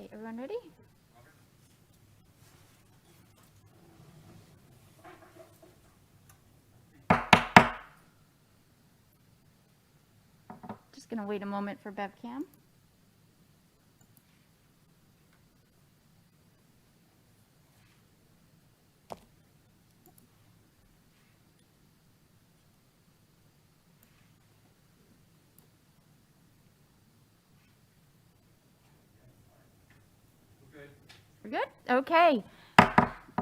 Okay, everyone ready? Just going to wait a moment for BevCam. We're good? Okay.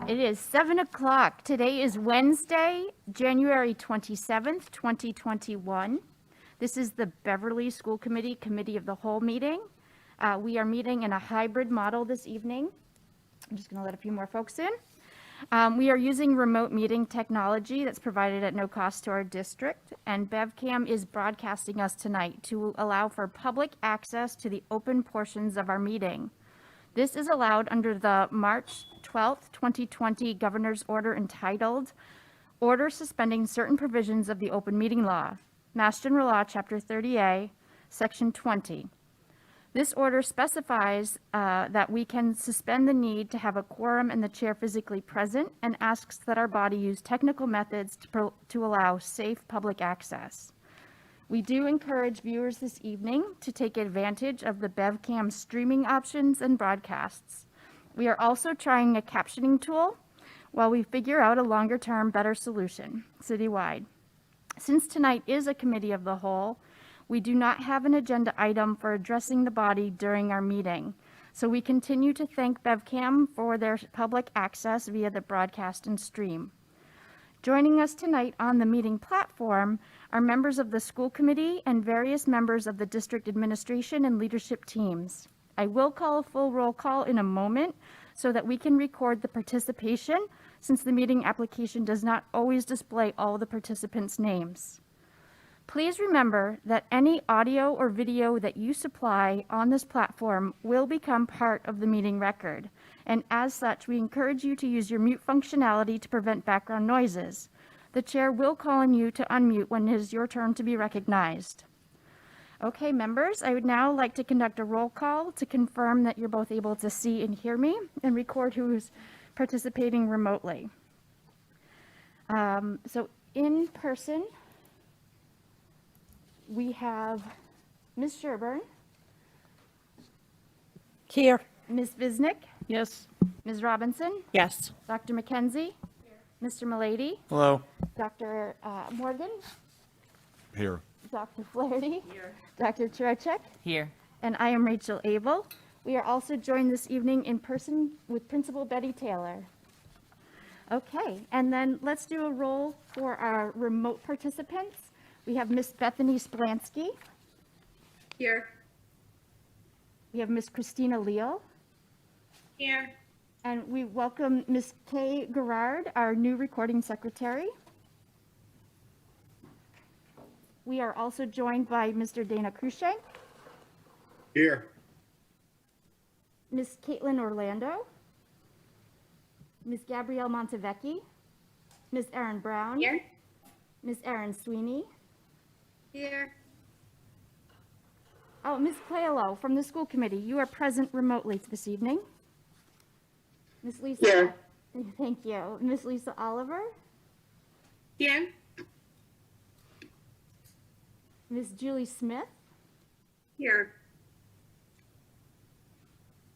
It is 7 o'clock. Today is Wednesday, January 27th, 2021. This is the Beverly School Committee Committee of the Whole meeting. We are meeting in a hybrid model this evening. I'm just going to let a few more folks in. We are using remote meeting technology that's provided at no cost to our district, and BevCam is broadcasting us tonight to allow for public access to the open portions of our meeting. This is allowed under the March 12th, 2020 Governor's Order entitled Order Suspending Certain Provisions of the Open Meeting Law, Mass General Law, Chapter 30A, Section 20. This order specifies that we can suspend the need to have a quorum and the chair physically present, and asks that our body use technical methods to allow safe public access. We do encourage viewers this evening to take advantage of the BevCam streaming options and broadcasts. We are also trying a captioning tool while we figure out a longer-term, better solution citywide. Since tonight is a committee of the whole, we do not have an agenda item for addressing the body during our meeting. So we continue to thank BevCam for their public access via the broadcast and stream. Joining us tonight on the meeting platform are members of the school committee and various members of the district administration and leadership teams. I will call a full roll call in a moment so that we can record the participation, since the meeting application does not always display all the participants' names. Please remember that any audio or video that you supply on this platform will become part of the meeting record. And as such, we encourage you to use your mute functionality to prevent background noises. The chair will call on you to unmute when it is your turn to be recognized. Okay, members, I would now like to conduct a roll call to confirm that you're both able to see and hear me, and record who is participating remotely. So in person, we have Ms. Sherburne. Here. Ms. Visnick. Yes. Ms. Robinson. Yes. Dr. McKenzie. Here. Mr. Milady. Hello. Dr. Morgan. Here. Dr. Flaherty. Here. Dr. Turacek. Here. And I am Rachel Abel. We are also joined this evening in person with Principal Betty Taylor. Okay, and then let's do a roll for our remote participants. We have Miss Bethany Splansky. Here. We have Miss Christina Leal. Here. And we welcome Miss Kay Gerard, our new recording secretary. We are also joined by Mr. Dana Cruikshank, Here. Miss Caitlin Orlando, Miss Gabrielle Montevecchi, Miss Erin Brown, Here. Miss Erin Sweeney. Here. Oh, Miss Coelho from the school committee, you are present remotely this evening. Miss Lisa. Here. Thank you. Miss Lisa Oliver, Here. Miss Julie Smith. Here.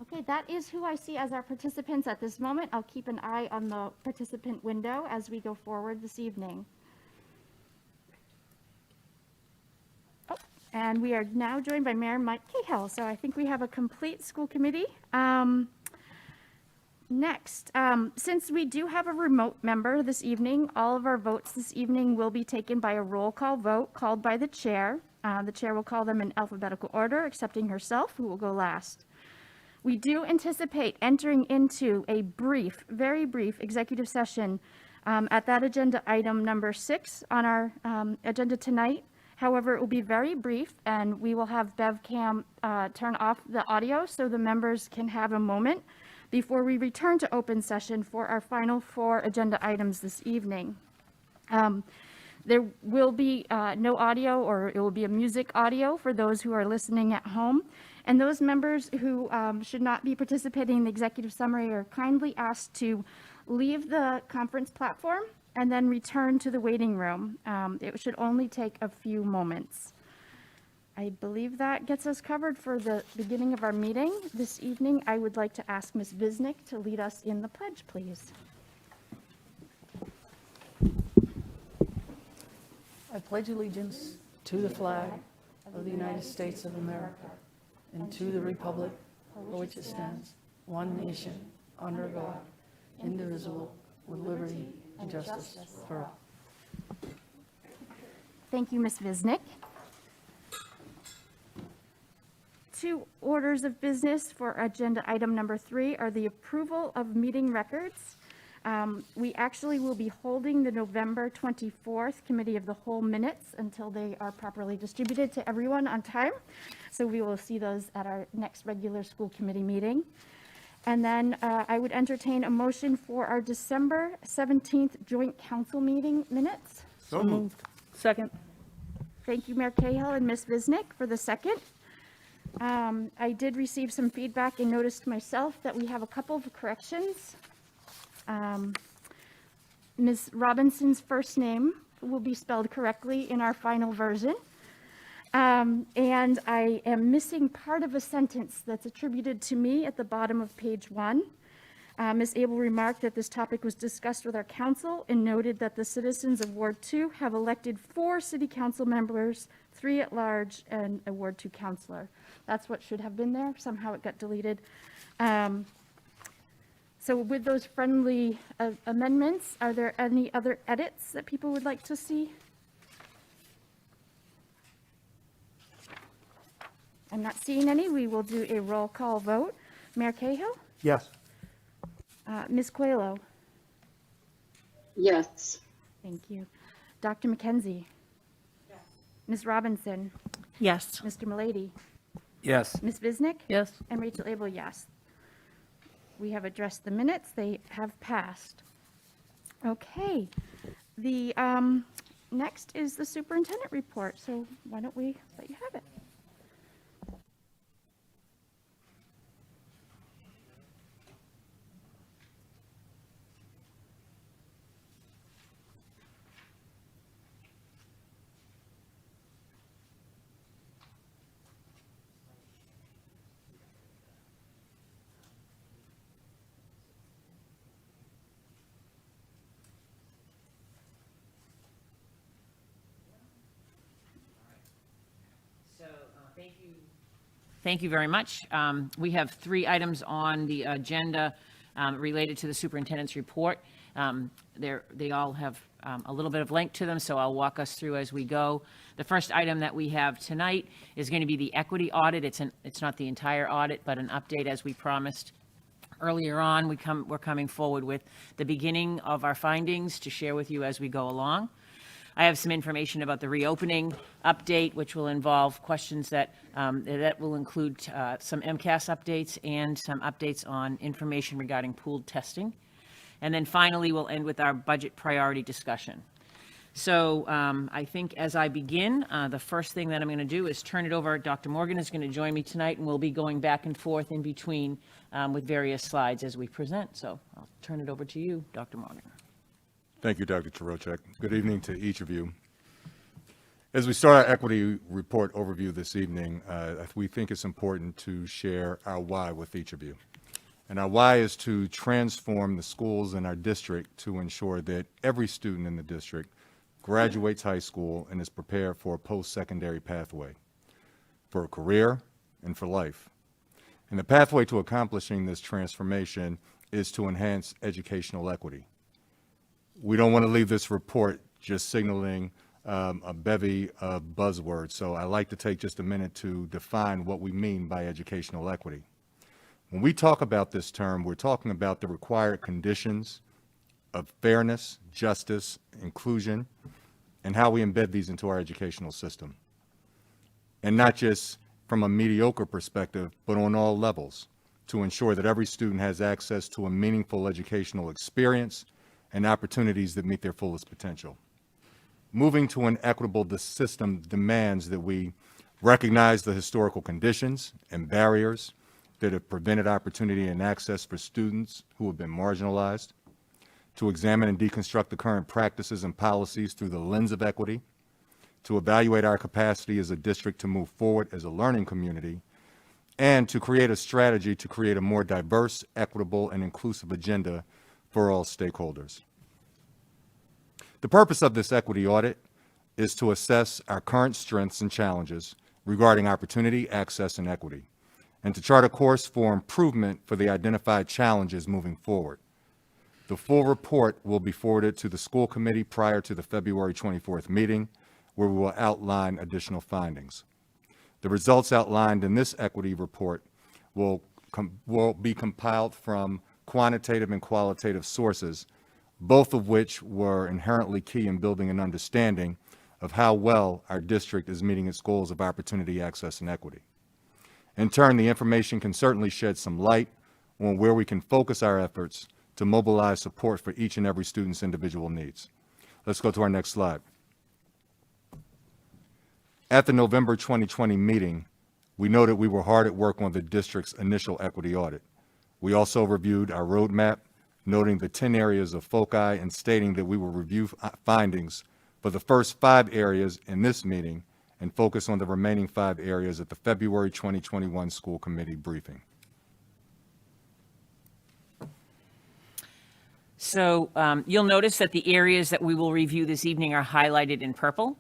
Okay, that is who I see as our participants at this moment. I'll keep an eye on the participant window as we go forward this evening. Oh, and we are now joined by Mayor Mike Cahill, so I think we have a complete school committee. Next, since we do have a remote member this evening, all of our votes this evening will be taken by a roll call vote called by the chair. The chair will call them in alphabetical order, excepting herself, who will go last. We do anticipate entering into a brief, very brief executive session at that agenda item number 6 on our agenda tonight. However, it will be very brief, and we will have BevCam turn off the audio so the members can have a moment before we return to open session for our final 4 agenda items this evening. There will be no audio, or it will be a music audio for those who are listening at home. And those members who should not be participating in the executive summary are kindly asked to leave the conference platform and then return to the waiting room. It should only take a few moments. I believe that gets us covered for the beginning of our meeting. This evening, I would like to ask Ms. Visnick to lead us in the pledge, please. I pledge allegiance to the flag of the United States of America and to the republic for which it stands, one nation, under God, indivisible, with liberty and justice for all. Thank you, Ms. Visnick. Two orders of business for agenda item number 3 are the approval of meeting records. We actually will be holding the November 24th Committee of the Whole minutes until they are properly distributed to everyone on time. So we will see those at our next regular school committee meeting. And then I would entertain a motion for our December 17th joint council meeting minutes. So moved. Second. Thank you, Mayor Cahill and Ms. Visnick for the second. I did receive some feedback and noticed myself that we have a couple of corrections. Ms. Robinson's first name will be spelled correctly in our final version. And I am missing part of a sentence that's attributed to me at the bottom of page 1. Ms. Abel remarked that this topic was discussed with our council and noted that the citizens of Ward 2 have elected 4 city council members, 3 at large, and a Ward 2 councilor. That's what should have been there. Somehow it got deleted. So with those friendly amendments, are there any other edits that people would like to see? I'm not seeing any. We will do a roll call vote. Mayor Cahill? Yes. Ms. Coelho? Yes. Thank you. Dr. McKenzie? Yes. Ms. Robinson? Yes. Mr. Milady? Yes. Ms. Visnick? Yes. And Rachel Abel, yes. We have addressed the minutes. They have passed. Okay. The next is the superintendent report. So why don't we let you have it? Thank you very much. We have 3 items on the agenda related to the superintendent's report. They all have a little bit of length to them, so I'll walk us through as we go. The first item that we have tonight is going to be the equity audit. It's not the entire audit, but an update as we promised earlier on. We're coming forward with the beginning of our findings to share with you as we go along. I have some information about the reopening update, which will involve questions that will include some MCAS updates and some updates on information regarding pooled testing. And then finally, we'll end with our budget priority discussion. So I think as I begin, the first thing that I'm going to do is turn it over. Dr. Morgan is going to join me tonight, and we'll be going back and forth in between with various slides as we present. So I'll turn it over to you, Dr. Morgan. Thank you, Dr. Chirochek. Good evening to each of you. As we start our equity report overview this evening, we think it's important to share our why with each of you. And our why is to transform the schools in our district to ensure that every student in the district graduates high school and is prepared for a post-secondary pathway, for a career and for life. And the pathway to accomplishing this transformation is to enhance educational equity. We don't want to leave this report just signaling a bevy of buzzwords, so I'd like to take just a minute to define what we mean by educational equity. When we talk about this term, we're talking about the required conditions of fairness, justice, inclusion, and how we embed these into our educational system. And not just from a mediocre perspective, but on all levels, to ensure that every student has access to a meaningful educational experience and opportunities that meet their fullest potential. moving to an equitable system demands that we recognize the historical conditions and barriers that have prevented opportunity and access for students who have been marginalized, to examine and deconstruct the current practices and policies through the lens of equity, to evaluate our capacity as a district to move forward as a learning community, and to create a strategy to create a more diverse, equitable, and inclusive agenda for all stakeholders. The purpose of this equity audit is to assess our current strengths and challenges regarding opportunity, access, and equity, and to chart a course for improvement for the identified challenges moving forward. The full report will be forwarded to the school committee prior to the February 24th meeting, where we will outline additional findings. The results outlined in this equity report will be compiled from quantitative and qualitative sources, both of which were inherently key in building an understanding of how well our district is meeting its goals of opportunity, access, and equity. In turn, the information can certainly shed some light on where we can focus our efforts to mobilize support for each and every student's individual needs. Let's go to our next slide. At the November 2020 meeting, we noted we were hard at work on the district's initial equity audit. We also reviewed our roadmap, noting the 10 areas of foci and stating that we will review findings for the first 5 areas in this meeting and focus on the remaining 5 areas at the February 2021 school committee briefing. So you'll notice that the areas that we will review this evening are highlighted in purple.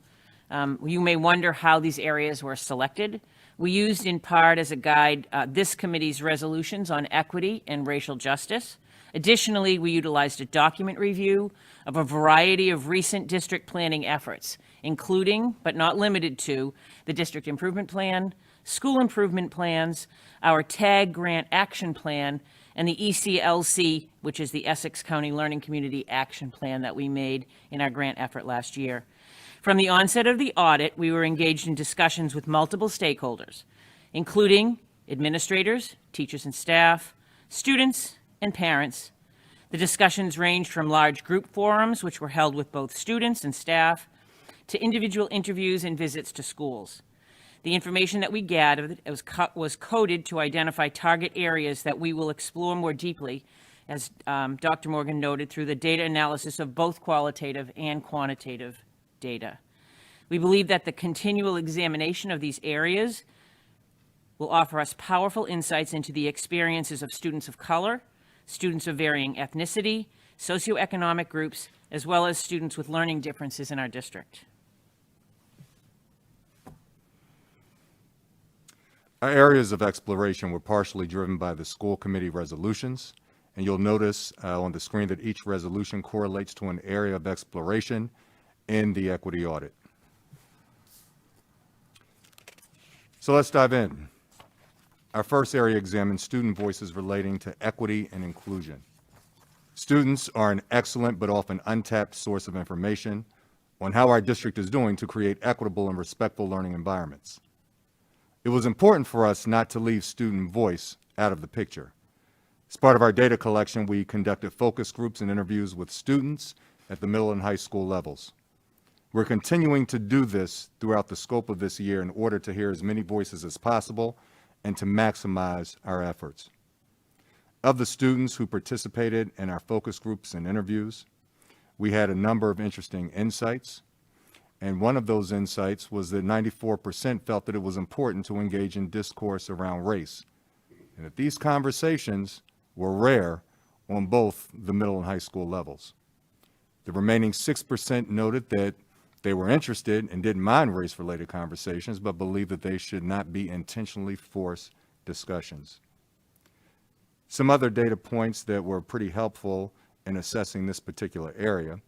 You may wonder how these areas were selected. We used in part as a guide this committee's resolutions on equity and racial justice. Additionally, we utilized a document review of a variety of recent district planning efforts, including, but not limited to, the District Improvement Plan, School Improvement Plans, our TAG Grant Action Plan, and the ECLC, which is the Essex County Learning Community Action Plan that we made in our grant effort last year. From the onset of the audit, we were engaged in discussions with multiple stakeholders, including administrators, teachers and staff, students, and parents. The discussions ranged from large group forums, which were held with both students and staff, to individual interviews and visits to schools. The information that we gathered was coded to identify target areas that we will explore more deeply, as Dr. Morgan noted, through the data analysis of both qualitative and quantitative data. We believe that the continual examination of these areas will offer us powerful insights into the experiences of students of color, students of varying ethnicity, socioeconomic groups, as well as students with learning differences in our district. Our areas of exploration were partially driven by the school committee resolutions, and you'll notice on the screen that each resolution correlates to an area of exploration in the equity audit. So let's dive in. Our first area examines student voices relating to equity and inclusion. Students are an excellent but often untapped source of information on how our district is doing to create equitable and respectful learning environments. It was important for us not to leave student voice out of the picture. As part of our data collection, we conducted focus groups and interviews with students at the middle and high school levels. We're continuing to do this throughout the scope of this year in order to hear as many voices as possible and to maximize our efforts. Of the students who participated in our focus groups and interviews, we had a number of interesting insights, and one of those insights was that 94% felt that it was important to engage in discourse around race, and that these conversations were rare on both the middle and high school levels. The remaining 6% noted that they were interested and didn't mind race-related conversations, but believed that they should not be intentionally forced discussions. Some other data points that were pretty helpful in assessing this particular area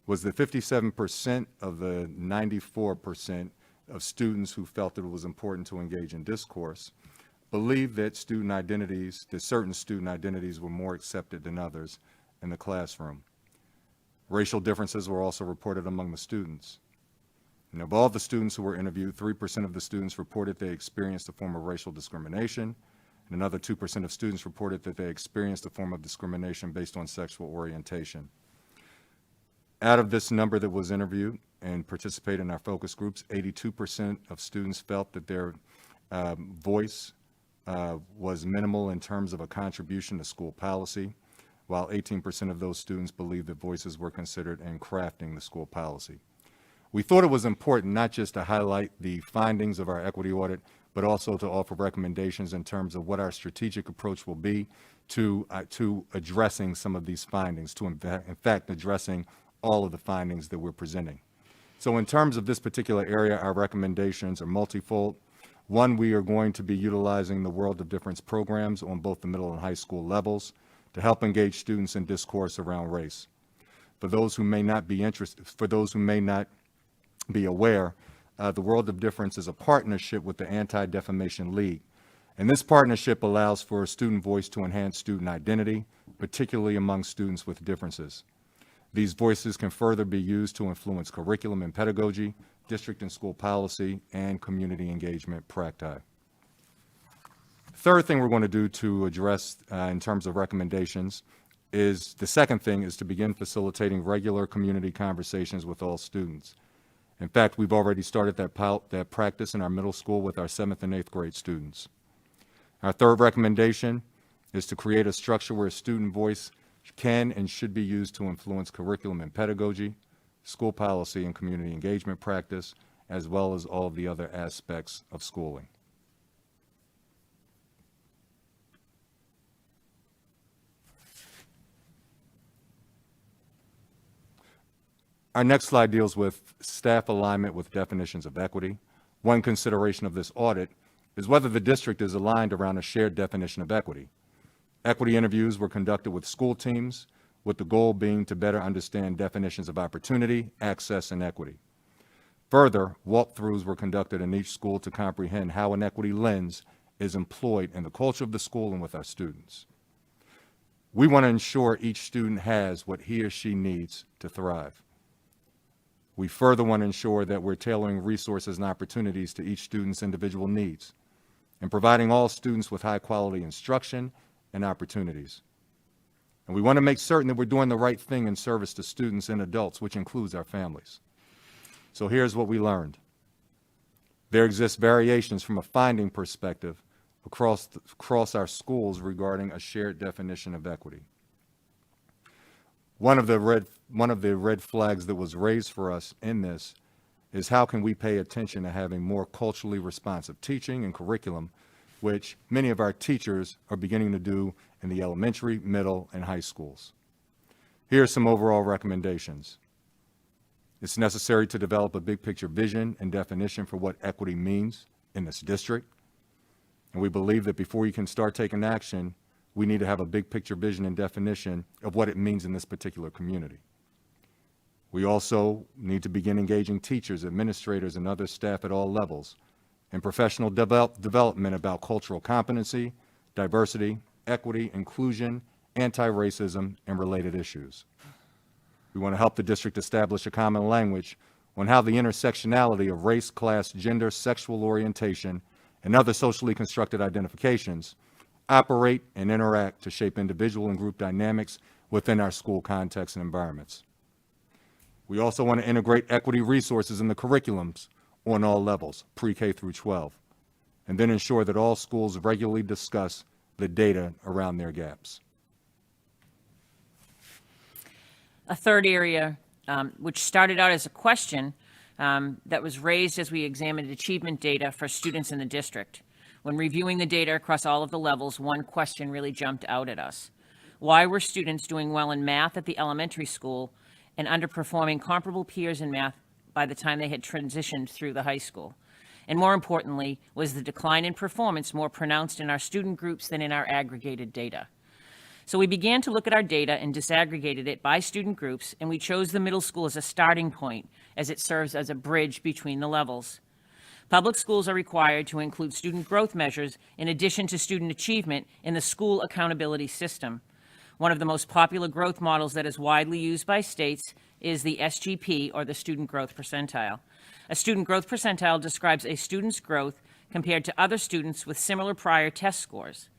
was that 57% of the 94% of students who felt that it was important to engage in discourse believed that certain student identities were more accepted than others in the classroom. Racial differences were also reported among the students. And of all the students who were interviewed, 3% of the students reported they experienced a form of racial discrimination, and another 2% of students reported that they experienced a form of discrimination based on sexual orientation. Out of this number that was interviewed and participated in our focus groups, 82% of students felt that their voice was minimal in terms of a contribution to school policy, while 18% of those students believed that voices were considered in crafting the school policy. We thought it was important not just to highlight the findings of our equity audit, but also to offer recommendations in terms of what our strategic approach will be to addressing some of these findings, to in fact addressing all of the findings that we're presenting. So in terms of this particular area, our recommendations are multifold. One, we are going to be utilizing the World of Difference programs on both the middle and high school levels to help engage students in discourse around race. For those who may not be aware, the World of Difference is a partnership with the Anti-Defamation League. And this partnership allows for a student voice to enhance student identity, particularly among students with differences. These voices can further be used to influence curriculum and pedagogy, district and school policy, and community engagement practice. Third thing we're going to do to address in terms of recommendations is, the second thing is to begin facilitating regular community conversations with all students. In fact, we've already started that practice in our middle school with our 7th and 8th grade students. Our third recommendation is to create a structure where student voice can and should be used to influence curriculum and pedagogy, school policy and community engagement practice, as well as all of the other aspects of schooling. Our next slide deals with staff alignment with definitions of equity. One consideration of this audit is whether the district is aligned around a shared definition of equity. Equity interviews were conducted with school teams, with the goal being to better understand definitions of opportunity, access, and equity. Further, walkthroughs were conducted in each school to comprehend how an equity lens is employed in the culture of the school and with our students. We want to ensure each student has what he or she needs to thrive. We further want to ensure that we're tailoring resources and opportunities to each student's individual needs and providing all students with high-quality instruction and opportunities. And we want to make certain that we're doing the right thing in service to students and adults, which includes our families. So here's what we learned. There exists variations from a finding perspective across our schools regarding a shared definition of equity. One of the red flags that was raised for us in this is how can we pay attention to having more culturally responsive teaching and curriculum, which many of our teachers are beginning to do in the elementary, middle, and high schools. Here are some overall recommendations. It's necessary to develop a big picture vision and definition for what equity means in this district. And we believe that before you can start taking action, we need to have a big picture vision and definition of what it means in this particular community. We also need to begin engaging teachers, administrators, and other staff at all levels in professional development about cultural competency, diversity, equity, inclusion, anti-racism, and related issues. We want to help the district establish a common language on how the intersectionality of race, class, gender, sexual orientation, and other socially constructed identifications operate and interact to shape individual and group dynamics within our school contexts and environments. We also want to integrate equity resources in the curriculums on all levels, pre-K through 12, and then ensure that all schools regularly discuss the data around their gaps. A third area, which started out as a question that was raised as we examined achievement data for students in the district. When reviewing the data across all of the levels, one question really jumped out at us. Why were students doing well in math at the elementary school and underperforming comparable peers in math by the time they had transitioned through the high school? And more importantly, was the decline in performance more pronounced in our student groups than in our aggregated data? So we began to look at our data and disaggregated it by student groups, and we chose the middle school as a starting point, as it serves as a bridge between the levels. Public schools are required to include student growth measures in addition to student achievement in the school accountability system. One of the most popular growth models that is widely used by states is the SGP, or the Student Growth Percentile. A student growth percentile describes a student's growth compared to other students with similar prior test scores.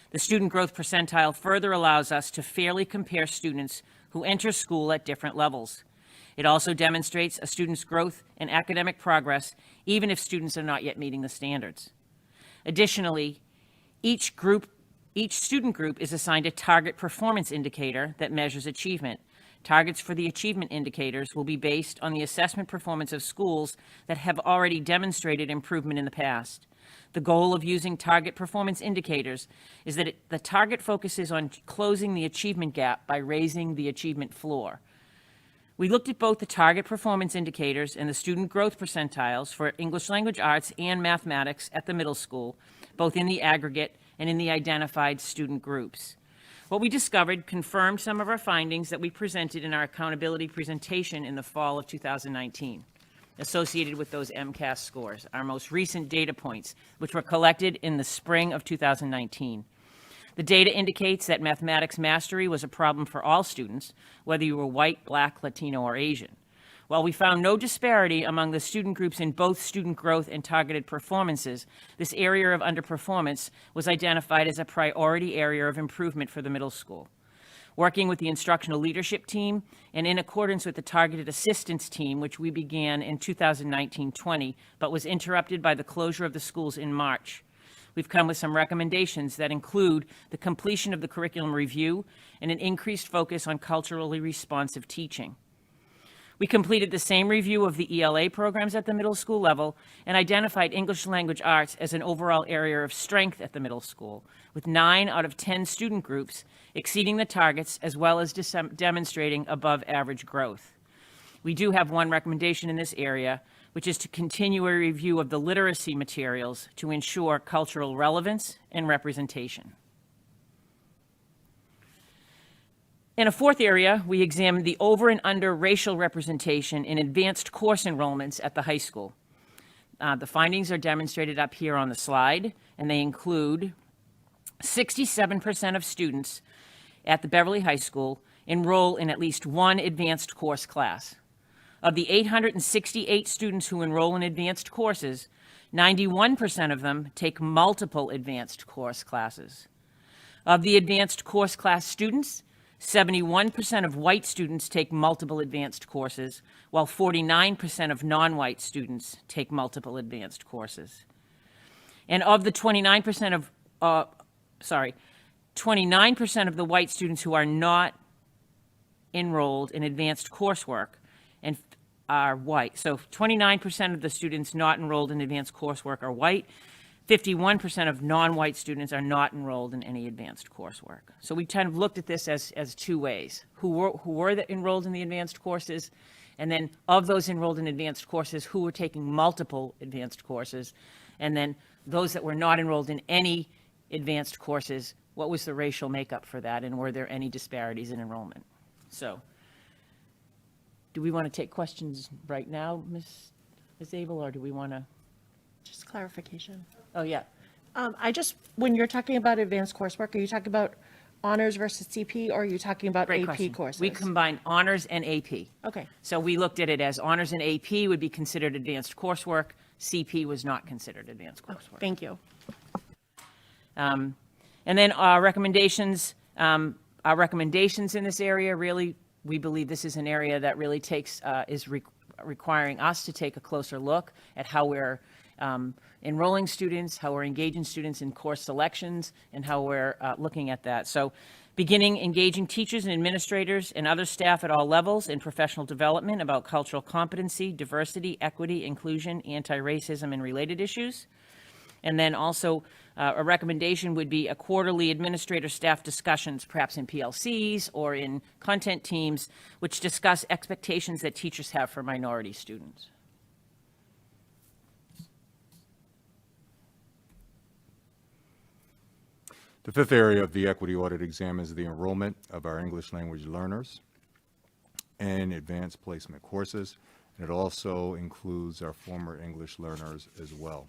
The student growth percentile further allows us to fairly compare students who enter school at different levels. It also demonstrates a student's growth and academic progress, even if students are not yet meeting the standards. Additionally, each student group is assigned a target performance indicator that measures achievement. Targets for the achievement indicators will be based on the assessment performance of schools that have already demonstrated improvement in the past. The goal of using target performance indicators is that the target focuses on closing the achievement gap by raising the achievement floor. We looked at both the target performance indicators and the student growth percentiles for English language arts and mathematics at the middle school, both in the aggregate and in the identified student groups. What we discovered confirmed some of our findings that we presented in our accountability presentation in the fall of 2019, associated with those MCAS scores, our most recent data points, which were collected in the spring of 2019. The data indicates that mathematics mastery was a problem for all students, whether you were white, Black, Latino, or Asian. While we found no disparity among the student groups in both student growth and targeted performances, this area of underperformance was identified as a priority area of improvement for the middle school. Working with the instructional leadership team and in accordance with the targeted assistance team, which we began in 2019-20, but was interrupted by the closure of the schools in March, we've come with some recommendations that include the completion of the curriculum review and an increased focus on culturally responsive teaching. We completed the same review of the ELA programs at the middle school level and identified English language arts as an overall area of strength at the middle school, with 9 out of 10 student groups exceeding the targets as well as demonstrating above average growth. We do have one recommendation in this area, which is to continue a review of the literacy materials to ensure cultural relevance and representation. In a fourth area, we examined the over and under racial representation in advanced course enrollments at the high school. The findings are demonstrated up here on the slide, and they include 67% of students at the Beverly High School enroll in at least one advanced course class. Of the 868 students who enroll in advanced courses, 91% of them take multiple advanced course classes. Of the advanced course class students, 71% of white students take multiple advanced courses, while 49% of non-white students take multiple advanced courses. And of the 29% of the white students who are not enrolled in advanced coursework and are white. So 29% of the students not enrolled in advanced coursework are white. 51% of non-white students are not enrolled in any advanced coursework. So we kind of looked at this as two ways. Who were enrolled in the advanced courses, and then of those enrolled in advanced courses, who were taking multiple advanced courses, and then those that were not enrolled in any advanced courses, what was the racial makeup for that, and were there any disparities in enrollment? So do we want to take questions right now, Ms. Abel, or do we want to? Just clarification. Oh, yeah. When you're talking about advanced coursework, are you talking about honors versus CP, or are you talking about Great AP question. courses? We combined honors and AP. Okay, So we looked at it as honors and AP would be considered advanced coursework. CP was not considered advanced coursework. thank you. And then our recommendations in this area, really, we believe this is an area that really requiring us to take a closer look at how we're enrolling students, how we're engaging students in course selections, and how we're looking at that. So beginning engaging teachers and administrators and other staff at all levels in professional development about cultural competency, diversity, equity, inclusion, anti-racism, and related issues. And then also a recommendation would be a quarterly administrator staff discussions, perhaps in PLCs or in content teams, which discuss expectations that teachers have for minority students. The fifth area of the equity audit examines the enrollment of our English language learners in advanced placement courses, and it also includes our former English learners as well.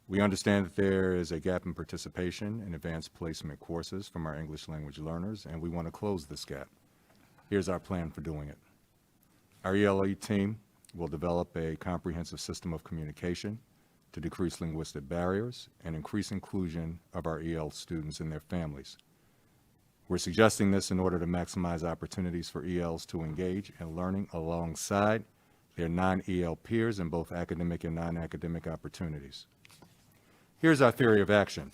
We understand that there is a gap in participation in advanced placement courses from our English language learners, and we want to close this gap. Here's our plan for doing it. Our ELA team will develop a comprehensive system of communication to decrease linguistic barriers and increase inclusion of our EL students and their families. We're suggesting this in order to maximize opportunities for ELs to engage in learning alongside their non-EL peers in both academic and non-academic opportunities. Here's our theory of action.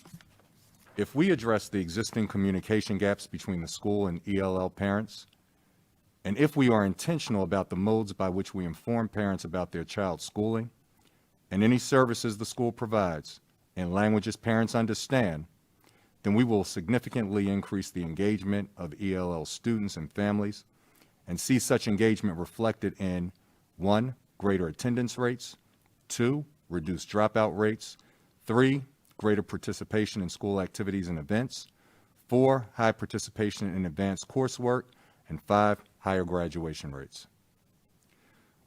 If we address the existing communication gaps between the school and ELL parents, and if we are intentional about the modes by which we inform parents about their child's schooling and any services the school provides in languages parents understand, then we will significantly increase the engagement of ELL students and families and see such engagement reflected in 1, greater attendance rates, 2, reduced dropout rates, 3, greater participation in school activities and events, 4, high participation in advanced coursework, and 5, higher graduation rates.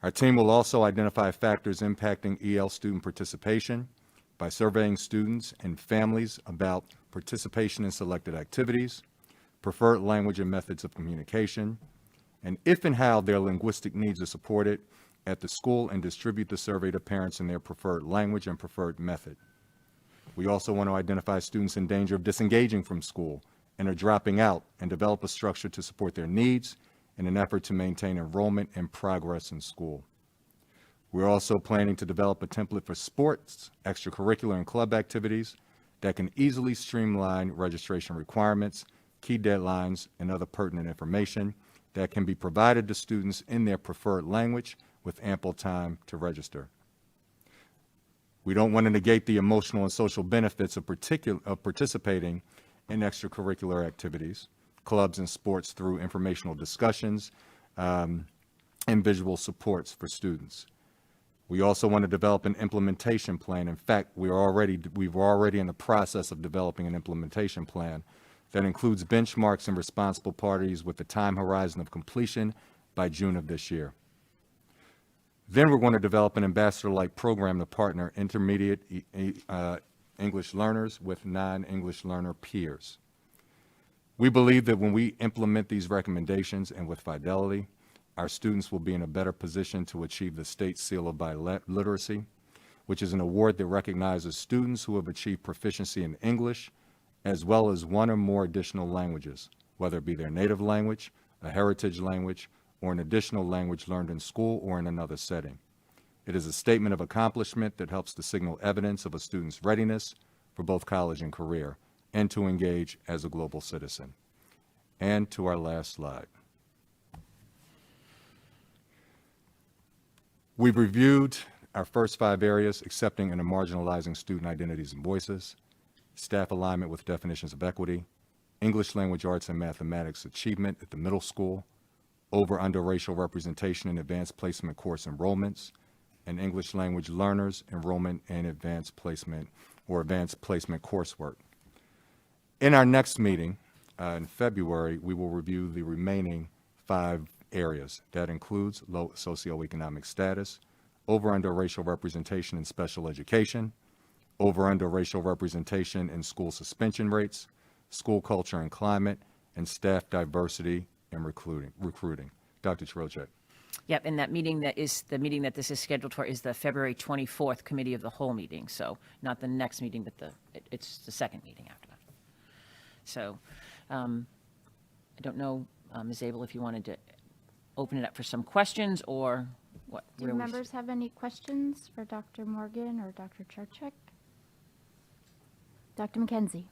Our team will also identify factors impacting EL student participation by surveying students and families about participation in selected activities, preferred language and methods of communication, and if and how their linguistic needs are supported at the school, and distribute the survey to parents in their preferred language and preferred method. We also want to identify students in danger of disengaging from school and are dropping out, and develop a structure to support their needs in an effort to maintain enrollment and progress in school. We're also planning to develop a template for sports, extracurricular, and club activities that can easily streamline registration requirements, key deadlines, and other pertinent information that can be provided to students in their preferred language with ample time to register. We don't want to negate the emotional and social benefits of participating in extracurricular activities, clubs, and sports through informational discussions and visual supports for students. We also want to develop an implementation we're already in the process of developing an implementation plan that includes benchmarks and responsible parties with a time horizon of completion by June of this year. Then we're going to develop an ambassador-like program to partner intermediate English learners with non-English learner peers. We believe that when we implement these recommendations and with fidelity, our students will be in a better position to achieve the State Seal of Biliteracy, which is an award that recognizes students who have achieved proficiency in English, as well as one or more additional languages, whether it be their native language, a heritage language, or an additional language learned in school or in another setting. It is a statement of accomplishment that helps to signal evidence of a student's readiness for both college and career, and to engage as a global citizen. And to our last slide. We've reviewed our first 5 areas: accepting and marginalizing student identities and voices, staff alignment with definitions of equity, English language arts and mathematics achievement at the middle school, over/under racial representation in advanced placement course enrollments, and English language learners enrollment in advanced placement or advanced placement coursework. In our next meeting in February, we will review the remaining 5 areas. That includes low socioeconomic status, over/under racial representation in special education, over/under racial representation in school suspension rates, school culture and climate, and staff diversity and recruiting. Dr. Chirochek. Yep, and that meeting the meeting that this is scheduled for is the February 24th Committee of the Whole meeting. So not the next meeting, but it's the second meeting after that. So I don't know, Ms. Abel, if you wanted to open it up for some questions or what? Do members have any questions for Dr. Morgan or Dr. Chirochek? Dr. McKenzie.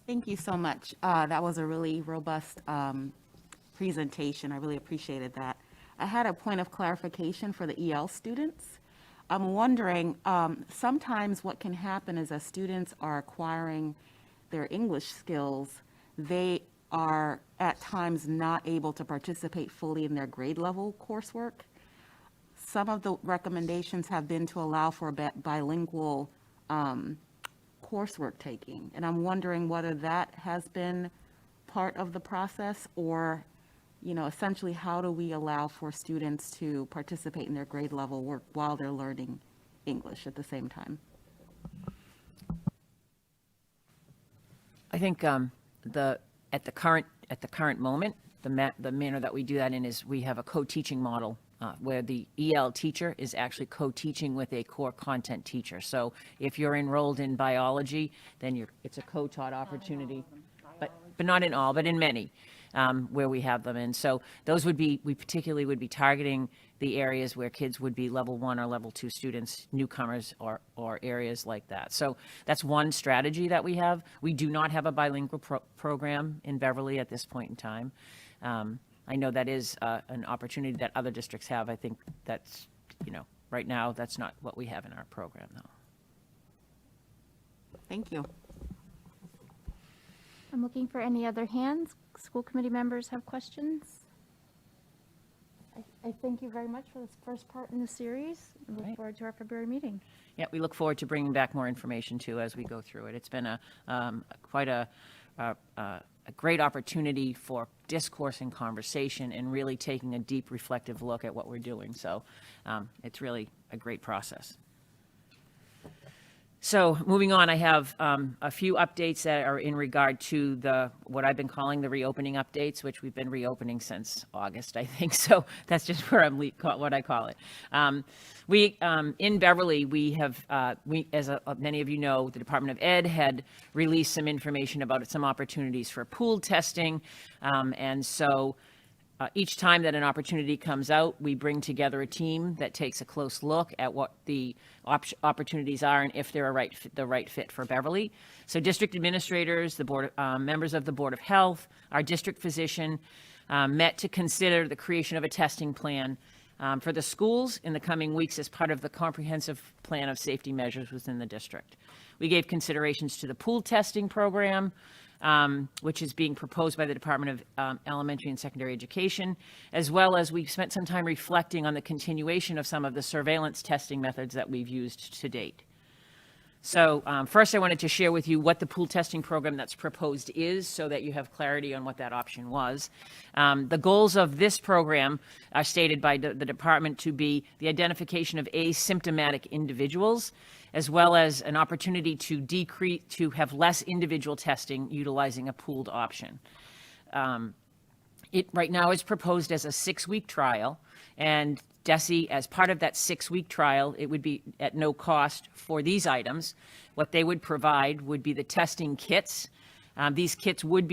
Thank you so much. That was a really robust presentation. I really appreciated that. I had a point of clarification for the EL students. I'm wondering, sometimes what can happen is as students are acquiring their English skills, they are at times not able to participate fully in their grade level coursework. Some of the recommendations have been to allow for bilingual coursework taking, and I'm wondering whether that has been part of the process, or, you know, essentially how do we allow for students to participate in their grade level work while they're learning English at the same time? I think at the current moment, the manner that we do that in is we have a co-teaching model where the EL teacher is actually co-teaching with a core content teacher. So if you're enrolled in biology, then it's a co-taught opportunity. but not in all, but in many, where we have them. And so those would be, we particularly would be targeting the areas where kids would be level 1 or level 2 students, newcomers, or areas like that. So that's one strategy that we have. We do not have a bilingual program in Beverly at this point in time. I know that is an opportunity that other districts have. I think that's, right now, that's not what we have in our program, though. Thank you. I'm looking for any other hands. School committee members have questions? I thank you very much for this first part in the series. I look Right. forward to our February meeting. Yeah, we look forward to bringing back more information too as we go through it. It's been quite a great opportunity for discourse and conversation and really taking a deep reflective look at what we're doing. So it's really a great process. So moving on, I have a few updates that are in regard to what I've been calling the reopening updates, which we've been reopening since August, I think. So that's just where what I call it. In Beverly, we have, as many of you know, the Department of Ed had released some information about some opportunities for pooled testing. And so each time that an opportunity comes out, we bring together a team that takes a close look at what the opportunities are and if they're the right fit for Beverly. So district administrators, the board, members of the Board of Health, our district physician met to consider the creation of a testing plan for the schools in the coming weeks as part of the comprehensive plan of safety measures within the district. We gave considerations to the pool testing program, which is being proposed by the Department of Elementary and Secondary Education, as well as we spent some time reflecting on the continuation of some of the surveillance testing methods that we've used to date. So first I wanted to share with you what the pool testing program that's proposed is so that you have clarity on what that option was. The goals of this program are stated by the department to be the identification of asymptomatic individuals, as well as an opportunity to have less individual testing utilizing a pooled option. It right now is proposed as a 6-week trial, and DESE, as part of that 6-week trial, it would be at no cost for these items. What they would provide would be the testing kits. These kits would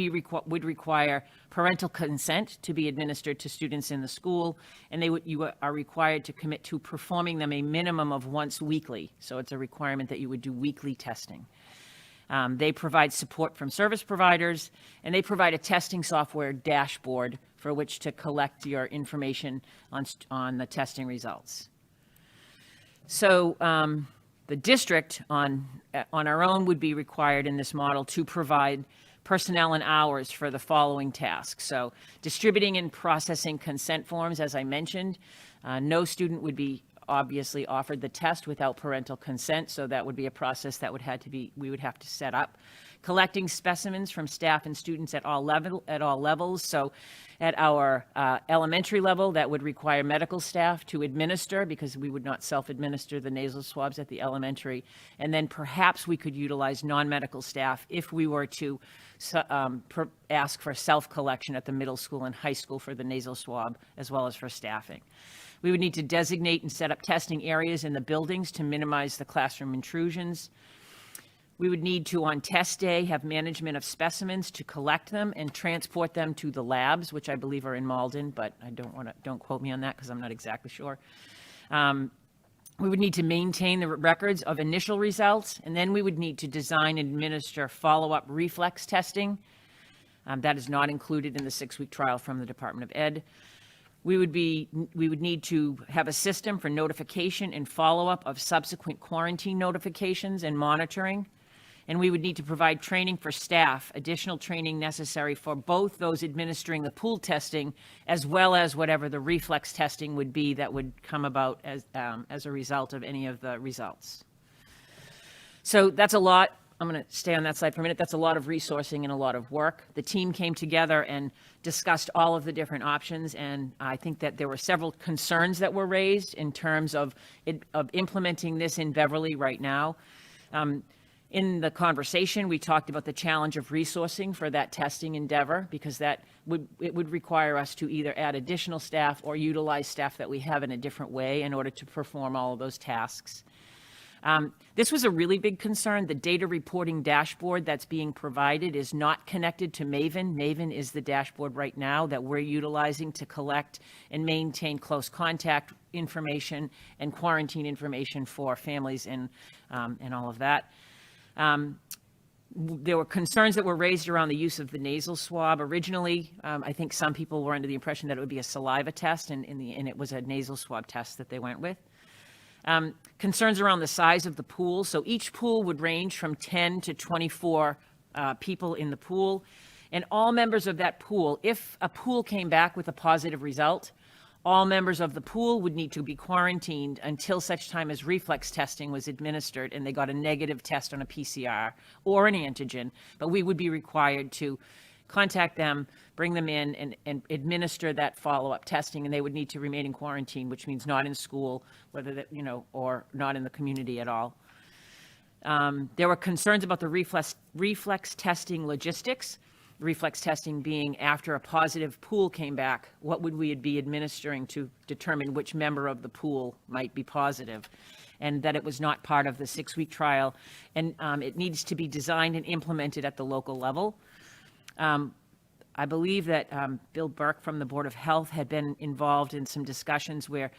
require parental consent to be administered to students in the school, and you are required to commit to performing them a minimum of once weekly. So it's a requirement that you would do weekly testing. They provide support from service providers, and they provide a testing software dashboard for which to collect your information on the testing results. So the district on our own would be required in this model to provide personnel and hours for the following tasks. So distributing and processing consent forms, as I mentioned. No student would be obviously offered the test without parental consent, so that would be a process that we would have to set up. Collecting specimens from staff and students at all levels. So at our elementary level, that would require medical staff to administer, because we would not self-administer the nasal swabs at the elementary. And then perhaps we could utilize non-medical staff if we were to ask for self-collection at the middle school and high school for the nasal swab, as well as for staffing. We would need to designate and set up testing areas in the buildings to minimize the classroom intrusions. We would need to, on test day, have management of specimens to collect them and transport them to the labs, which I believe are in Malden, but I don't quote me on that because I'm not exactly sure. We would need to maintain the records of initial results, and then we would need to design and administer follow-up reflex testing. That is not included in the 6-week trial from the Department of Ed. We would need to have a system for notification and follow-up of subsequent quarantine notifications and monitoring. And we would need to provide training for staff, additional training necessary for both those administering the pool testing, as well as whatever the reflex testing would be that would come about as a result of any of the results. So that's a lot. I'm going to stay on that slide for a minute. That's a lot of resourcing and a lot of work. The team came together and discussed all of the different options, and I think that there were several concerns that were raised in terms of implementing this in Beverly right now. In the conversation, we talked about the challenge of resourcing for that testing endeavor, because it would require us to either add additional staff or utilize staff that we have in a different way in order to perform all of those tasks. This was a really big concern. The data reporting dashboard that's being provided is not connected to Maven. Maven is the dashboard right now that we're utilizing to collect and maintain close contact information and quarantine information for families and all of that. There were concerns that were raised around the use of the nasal swab. Originally, I think some people were under the impression that it would be a saliva test, and it was a nasal swab test that they went with. Concerns around the size of the pool. So each pool would range from 10 to 24 people in the pool. And all members of that pool, if a pool came back with a positive result, all members of the pool would need to be quarantined until such time as reflex testing was administered and they got a negative test on a PCR or an antigen. But we would be required to contact them, bring them in, and administer that follow-up testing, and they would need to remain in quarantine, which means not in school, whether that, or not in the community at all. There were concerns about the reflex testing logistics. Reflex testing being after a positive pool came back, what would we be administering to determine which member of the pool might be positive, and that it was not part of the 6-week trial, and it needs to be designed and implemented at the local level. I believe that Bill Burke from the Board of Health had been involved in some discussions where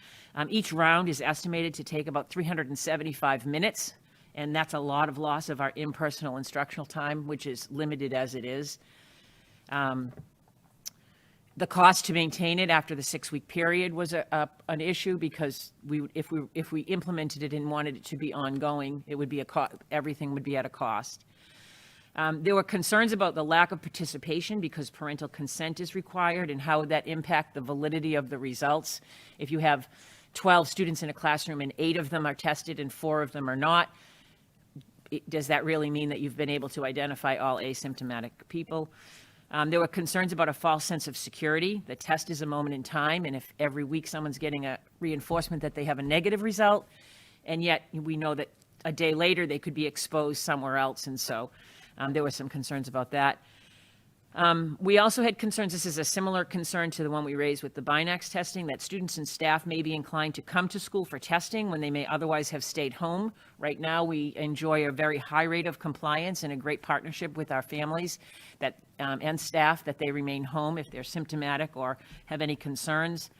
each round is estimated to take about 375 minutes, and that's a lot of loss of our impersonal instructional time, which is limited as it is. The cost to maintain it after the 6-week period was an issue because if we implemented it and wanted it to be ongoing, it would be everything would be at a cost. There were concerns about the lack of participation because parental consent is required, and how would that impact the validity of the results. If you have 12 students in a classroom and 8 of them are tested and 4 of them are not, does that really mean that you've been able to identify all asymptomatic people? There were concerns about a false sense of security. The test is a moment in time, and if every week someone's getting a reinforcement that they have a negative result, and yet we know that a day later they could be exposed somewhere else, and so there were some concerns about that. We also had concerns, this is a similar concern to the one we raised with the Binax testing, that students and staff may be inclined to come to school for testing when they may otherwise have stayed home. Right now, we enjoy a very high rate of compliance and a great partnership with our families and staff that they remain home if they're symptomatic or have any concerns.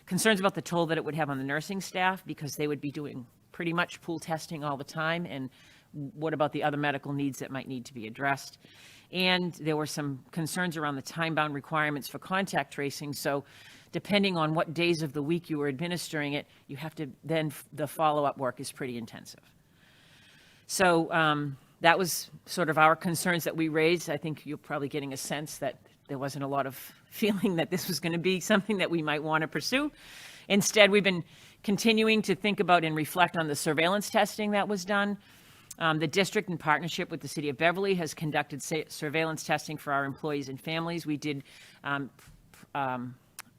Concerns about the toll that it would have on the nursing staff because they would be doing pretty much pool testing all the time, and what about the other medical needs that might need to be addressed. And there were some concerns around the time-bound requirements for contact tracing. So depending on what days of the week you were administering it, you have to then, the follow-up work is pretty intensive. So that was sort of our concerns that we raised. I think you're probably getting a sense that there wasn't a lot of feeling that this was going to be something that we might want to pursue. Instead, we've been continuing to think about and reflect on the surveillance testing that was done. The district, in partnership with the City of Beverly, has conducted surveillance testing for our employees and families. We did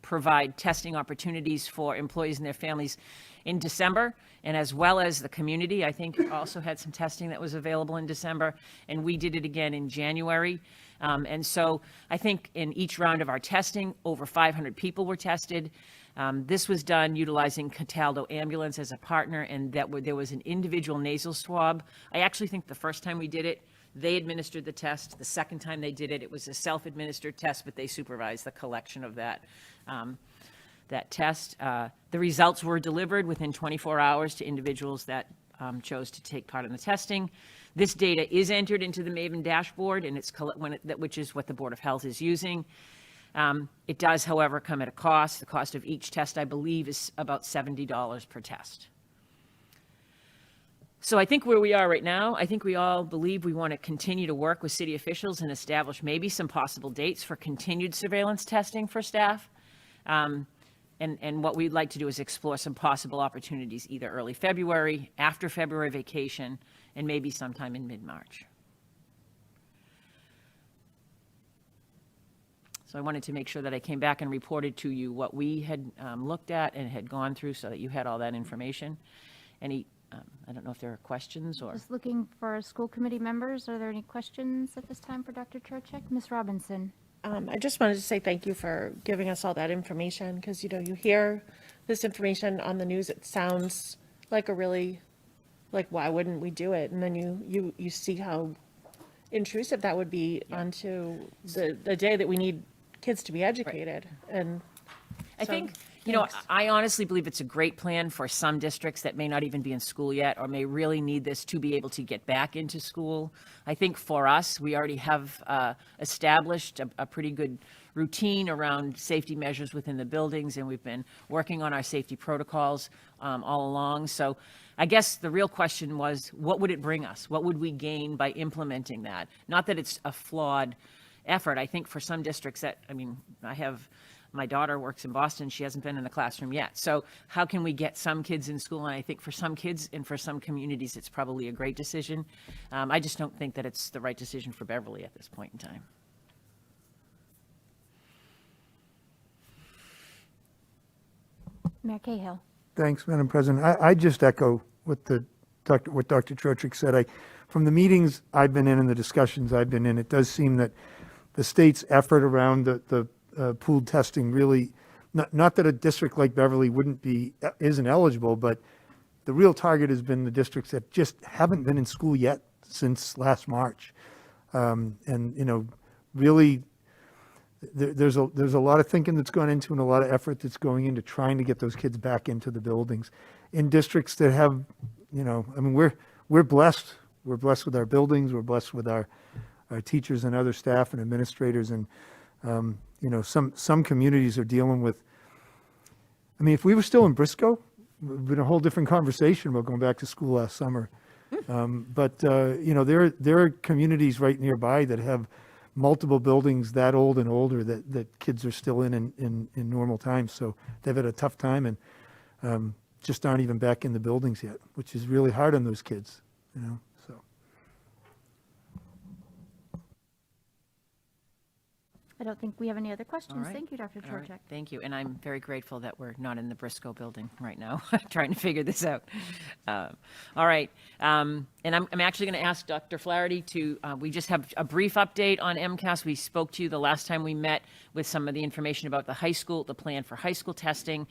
provide testing opportunities for employees and their families in December, and as well as the community, I think, also had some testing that was available in December, and we did it again in January. And so I think in each round of our testing, over 500 people were tested. This was done utilizing Cataldo Ambulance as a partner, and there was an individual nasal swab. I actually think the first time we did it, they administered the test. The second time they did it, it was a self-administered test, but they supervised the collection of that test. The results were delivered within 24 hours to individuals that chose to take part in the testing. This data is entered into the Maven dashboard, and which is what the Board of Health is using. It does, however, come at a cost. The cost of each test, I believe, is about $70 per test. So I think where we are right now, I think we all believe we want to continue to work with city officials and establish maybe some possible dates for continued surveillance testing for staff. And what we'd like to do is explore some possible opportunities, either early February, after February vacation, and maybe sometime in mid-March. So I wanted to make sure that I came back and reported to you what we had looked at and had gone through so that you had all that information. I don't know if there are questions or... Just looking for school committee members. Are there any questions at this time for Dr. Trocheck? Ms. Robinson? I just wanted to say thank you for giving us all that information, because, you hear this information on the news, it sounds like a really Like, why wouldn't we do it? And then you see how intrusive that would be onto the day that we need kids to be educated. And I so, think, thanks. I honestly believe it's a great plan for some districts that may not even be in school yet or may really need this to be able to get back into school. I think for us, we already have established a pretty good routine around safety measures within the buildings, and we've been working on our safety protocols all along. So I guess the real question was, what would it bring us? What would we gain by implementing that? Not that it's a flawed effort. I think for some districts my daughter works in Boston. She hasn't been in the classroom yet. So how can we get some kids in school? And I think for some kids and for some communities, it's probably a great decision. I just don't think that it's the right decision for Beverly at this point in time. Mayor Cahill. Thanks, Madam President. I just echo what Dr. Trotrick said. From the meetings I've been in and the discussions I've been in, it does seem that the state's effort around the pooled testing really, not that a district like Beverly isn't eligible, but the real target has been the districts that just haven't been in school yet since last March. And, really, there's a lot of thinking that's gone into and a lot of effort that's going into trying to get those kids back into the buildings. In districts that have, we're blessed. We're blessed with our buildings. We're blessed with our teachers and other staff and administrators. And, some communities are dealing with, if we were still in Briscoe, it would be a whole different conversation about going back to school last summer. But there are communities right nearby that have multiple buildings that old and older that kids are still in normal times. So they've had a tough time and just aren't even back in the buildings yet, which is really hard on those kids, so. I don't think we have any other questions. All right. Thank you, Dr. All right, Trocheck. thank you. And I'm very grateful that we're not in the Briscoe building right now, trying to figure this out. All right. And I'm actually going to ask Dr. Flaherty we just have a brief update on MCAS. We spoke to you the last time we met with some of the information about the high school, the plan for high school testing.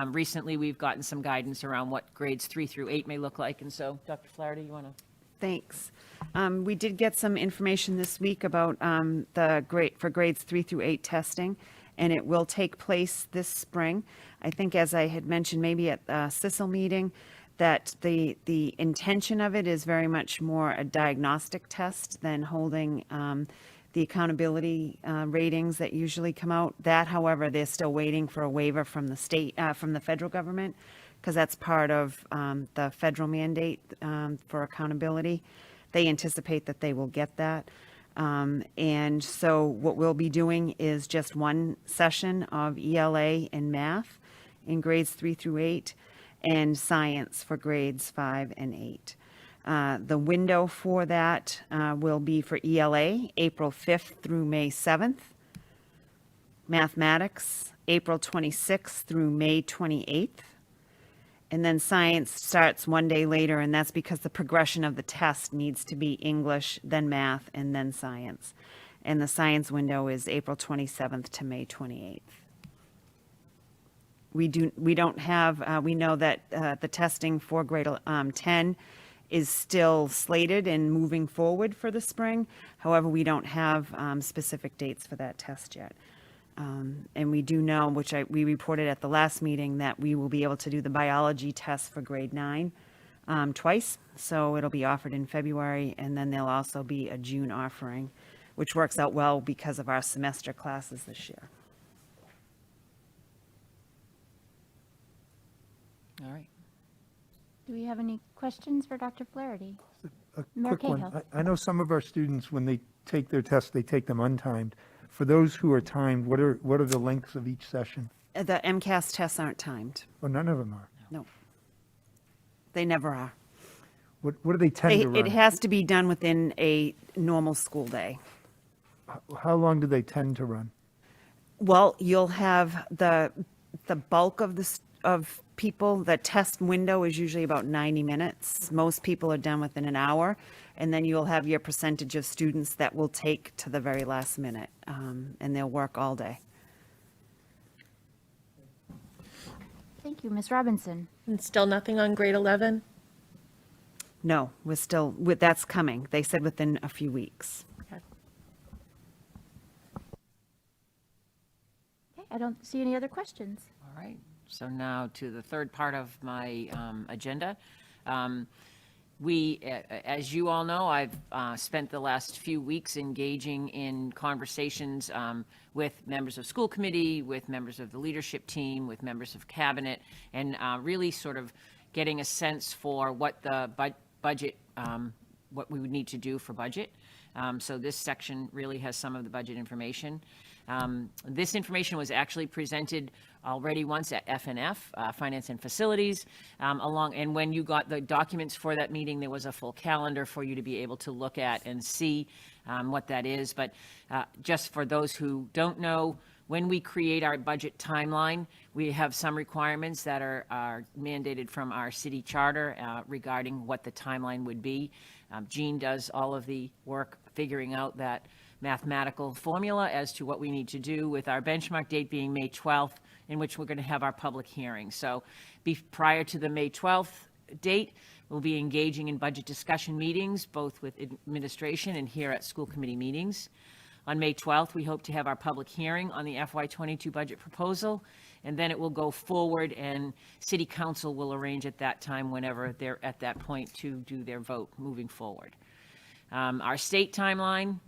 Recently, we've gotten some guidance around what grades 3 through 8 may look like. And so, Dr. Flaherty, you want to? Thanks. We did get some information this week about for grades 3 through 8 testing, and it will take place this spring. I think, as I had mentioned, maybe at the CISL meeting, that the intention of it is very much more a diagnostic test than holding the accountability ratings that usually come out. That, however, they're still waiting for a waiver from the state, from the federal government, because that's part of the federal mandate for accountability. They anticipate that they will get that. And so what we'll be doing is just one session of ELA and math in grades 3 through 8 and science for grades 5 and 8. The window for that will be for ELA, April 5th through May 7th. Mathematics, April 26th through May 28th. And then science starts one day later, and that's because the progression of the test needs to be English, then math, and then science. And the science window is April 27th to May 28th. We know that the testing for grade 10 is still slated and moving forward for the spring. However, we don't have specific dates for that test yet. And we do know, which we reported at the last meeting, that we will be able to do the biology test for grade 9 twice. So it'll be offered in February, and then there'll also be a June offering, which works out well because of our semester classes this year. All right. Do we have any questions for Dr. Flaherty? A Mayor quick one. Cahill. I know some of our students, when they take their tests, they take them untimed. For those who are timed, what are the lengths of each session? The MCAS tests aren't timed. Oh, none of them are. No. They never are. What do they tend to run? It has to be done within a normal school day. How long do they tend to run? Well, you'll have the bulk of people, the test window is usually about 90 minutes. Most people are done within an hour. And then you'll have your percentage of students that will take to the very last minute, and they'll work all day. Thank you, Ms. Robinson. And still nothing on grade 11? No, we're still, that's coming. They said within a few weeks. Okay, I don't see any other questions. All right, so now to the third part of my agenda. As you all know, I've spent the last few weeks engaging in conversations with members of school committee, with members of the leadership team, with members of cabinet, and really sort of getting a sense for what the budget, what we would need to do for budget. So this section really has some of the budget information. This information was actually presented already once at FNF, Finance and Facilities, and when you got the documents for that meeting, there was a full calendar for you to be able to look at and see what that is. But just for those who don't know, when we create our budget timeline, we have some requirements that are mandated from our city charter regarding what the timeline would be. Jean does all of the work figuring out that mathematical formula as to what we need to do, with our benchmark date being May 12th, in which we're going to have our public hearing. So prior to the May 12th date, we'll be engaging in budget discussion meetings, both with administration and here at school committee meetings. On May 12th, we hope to have our public hearing on the FY22 budget proposal, and then it will go forward, and City Council will arrange at that time, whenever they're at that point, to do their vote moving forward. Our state timeline,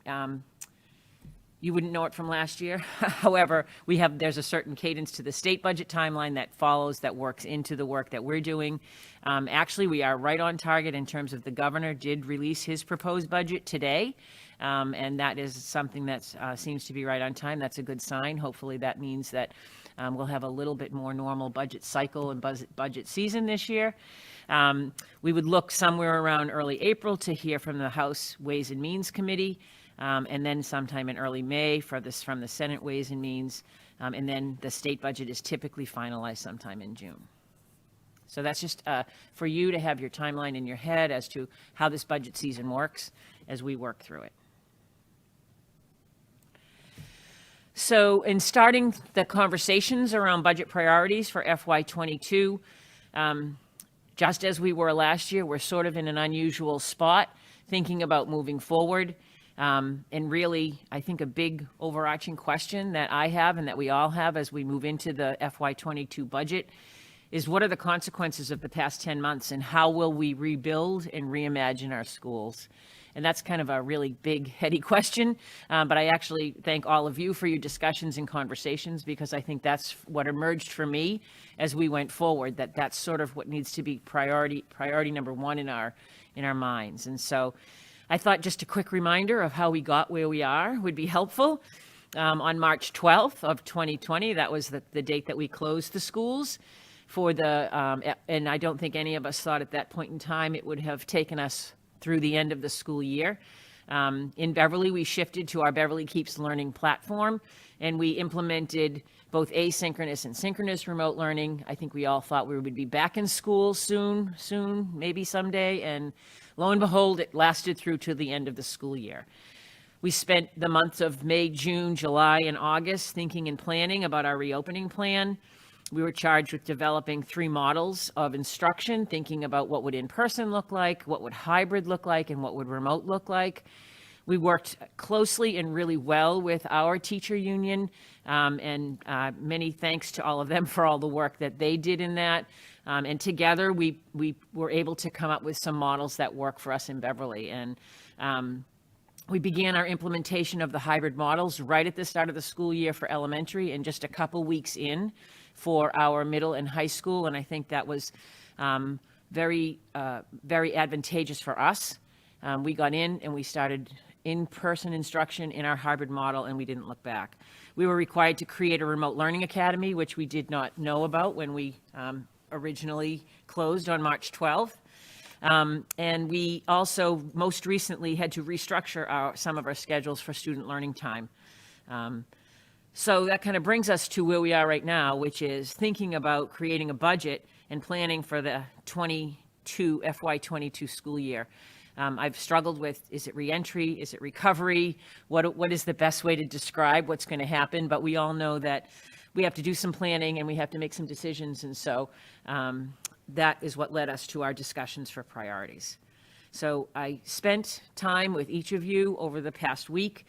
you wouldn't know it from last year. However, there's a certain cadence to the state budget timeline that follows, that works into the work that we're doing. Actually, we are right on target in terms of the governor did release his proposed budget today. And that is something that seems to be right on time. That's a good sign. Hopefully that means that we'll have a little bit more normal budget cycle and budget season this year. We would look somewhere around early April to hear from the House Ways and Means Committee, and then sometime in early May from the Senate Ways and Means, and then the state budget is typically finalized sometime in June. So that's just for you to have your timeline in your head as to how this budget season works as we work through it. So in starting the conversations around budget priorities for FY22, just as we were last year, we're sort of in an unusual spot thinking about moving forward. And really, I think a big overarching question that I have and that we all have as we move into the FY22 budget is, what are the consequences of the past 10 months, and how will we rebuild and reimagine our schools? And that's kind of a really big, heady question. But I actually thank all of you for your discussions and conversations, because I think that's what emerged for me as we went forward, that's sort of what needs to be priority number one in our minds. And so I thought just a quick reminder of how we got where we are would be helpful. On March 12th of 2020, that was the date that we closed the schools for and I don't think any of us thought at that point in time it would have taken us through the end of the school year. In Beverly, we shifted to our Beverly Keeps Learning platform, and we implemented both asynchronous and synchronous remote learning. I think we all thought we would be back in school soon, maybe someday, and lo and behold, it lasted through to the end of the school year. We spent the months of May, June, July, and August thinking and planning about our reopening plan. We were charged with developing 3 models of instruction, thinking about what would in-person look like, what would hybrid look like, and what would remote look like. We worked closely and really well with our teacher union, and many thanks to all of them for all the work that they did in that. And together, we were able to come up with some models that work for us in Beverly. And we began our implementation of the hybrid models right at the start of the school year for elementary, and just a couple weeks in for our middle and high school. And I think that was very advantageous for us. We got in and we started in-person instruction in our hybrid model, and we didn't look back. We were required to create a remote learning academy, which we did not know about when we originally closed on March 12th. And we also most recently had to restructure some of our schedules for student learning time. So that kind of brings us to where we are right now, which is thinking about creating a budget and planning for the FY22 school year. I've struggled with, is it reentry? Is it recovery? What is the best way to describe what's going to happen? But we all know that we have to do some planning and we have to make some decisions. And so that is what led us to our discussions for priorities. So I spent time with each of you over the past week,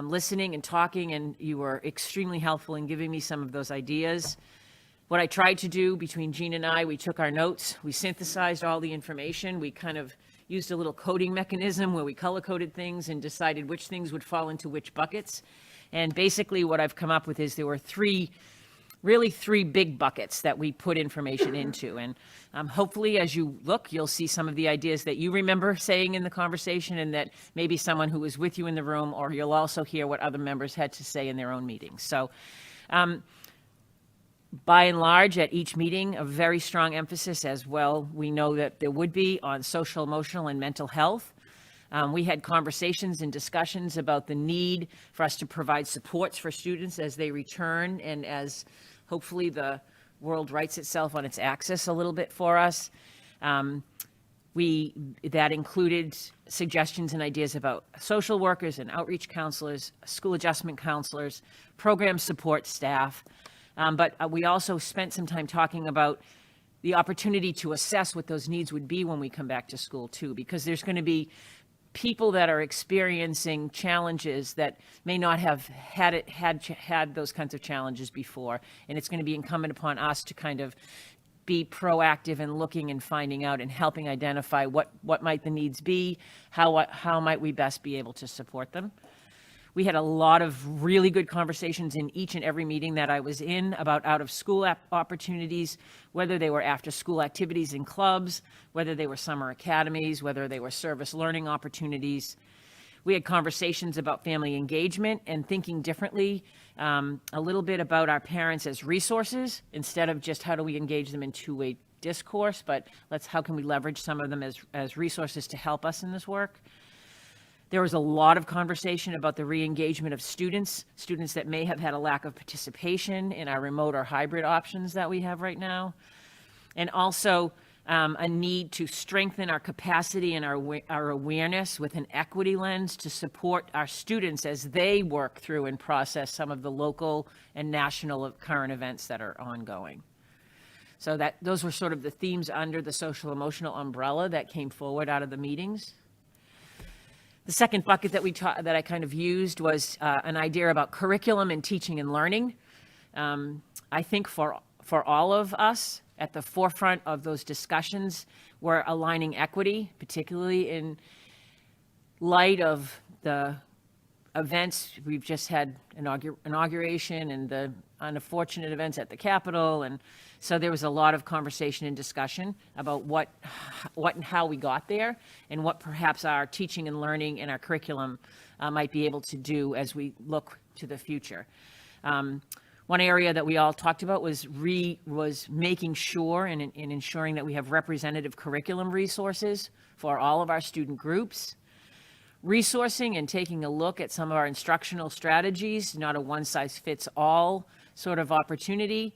listening and talking, and you were extremely helpful in giving me some of those ideas. What I tried to do between Jean and I, we took our notes, we synthesized all the information, we kind of used a little coding mechanism where we color-coded things and decided which things would fall into which buckets. And basically what I've come up with is there were three big buckets that we put information into. And hopefully as you look, you'll see some of the ideas that you remember saying in the conversation, and that maybe someone who was with you in the room, or you'll also hear what other members had to say in their own meetings. So by and large, at each meeting, a very strong emphasis, as well we know that there would be, on social, emotional, and mental health. We had conversations and discussions about the need for us to provide supports for students as they return, and as hopefully the world rights itself on its axis a little bit for us. That included suggestions and ideas about social workers and outreach counselors, school adjustment counselors, program support staff. But we also spent some time talking about the opportunity to assess what those needs would be when we come back to school too, because there's going to be people that are experiencing challenges that may not have had those kinds of challenges before, and it's going to be incumbent upon us to kind of be proactive in looking and finding out and helping identify what might the needs be, how might we best be able to support them. We had a lot of really good conversations in each and every meeting that I was in about out-of-school opportunities, whether they were after-school activities and clubs, whether they were summer academies, whether they were service learning opportunities. We had conversations about family engagement and thinking differently, a little bit about our parents as resources, instead of just how do we engage them in two-way discourse, but how can we leverage some of them as resources to help us in this work. There was a lot of conversation about the re-engagement of students that may have had a lack of participation in our remote or hybrid options that we have right now. And also a need to strengthen our capacity and our awareness with an equity lens to support our students as they work through and process some of the local and national current events that are ongoing. So those were sort of the themes under the social emotional umbrella that came forward out of the meetings. The second bucket that I kind of used was an idea about curriculum and teaching and learning. I think for all of us, at the forefront of those discussions, we're aligning equity, particularly in light of the events. We've just had inauguration and the unfortunate events at the Capitol, and so there was a lot of conversation and discussion about what and how we got there, and what perhaps our teaching and learning and our curriculum might be able to do as we look to the future. One area that we all talked about was making sure and ensuring that we have representative curriculum resources for all of our student groups. Resourcing and taking a look at some of our instructional strategies, not a one-size-fits-all sort of opportunity.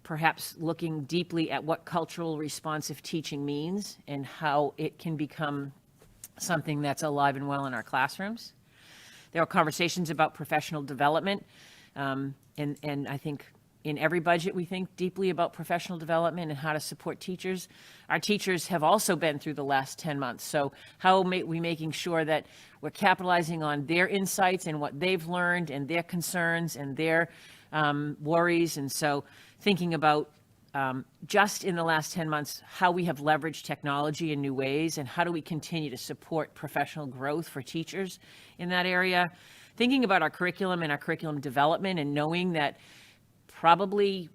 Perhaps looking deeply at what cultural responsive teaching means and how it can become something that's alive and well in our classrooms. There are conversations about professional development, and I think in every budget we think deeply about professional development and how to support teachers. Our teachers have also been through the last 10 months, so how are we making sure that we're capitalizing on their insights and what they've learned and their concerns and their worries, and so thinking about just in the last 10 months, how we have leveraged technology in new ways, and how do we continue to support professional growth for teachers in that area. Thinking about our curriculum and our curriculum development, and knowing that probably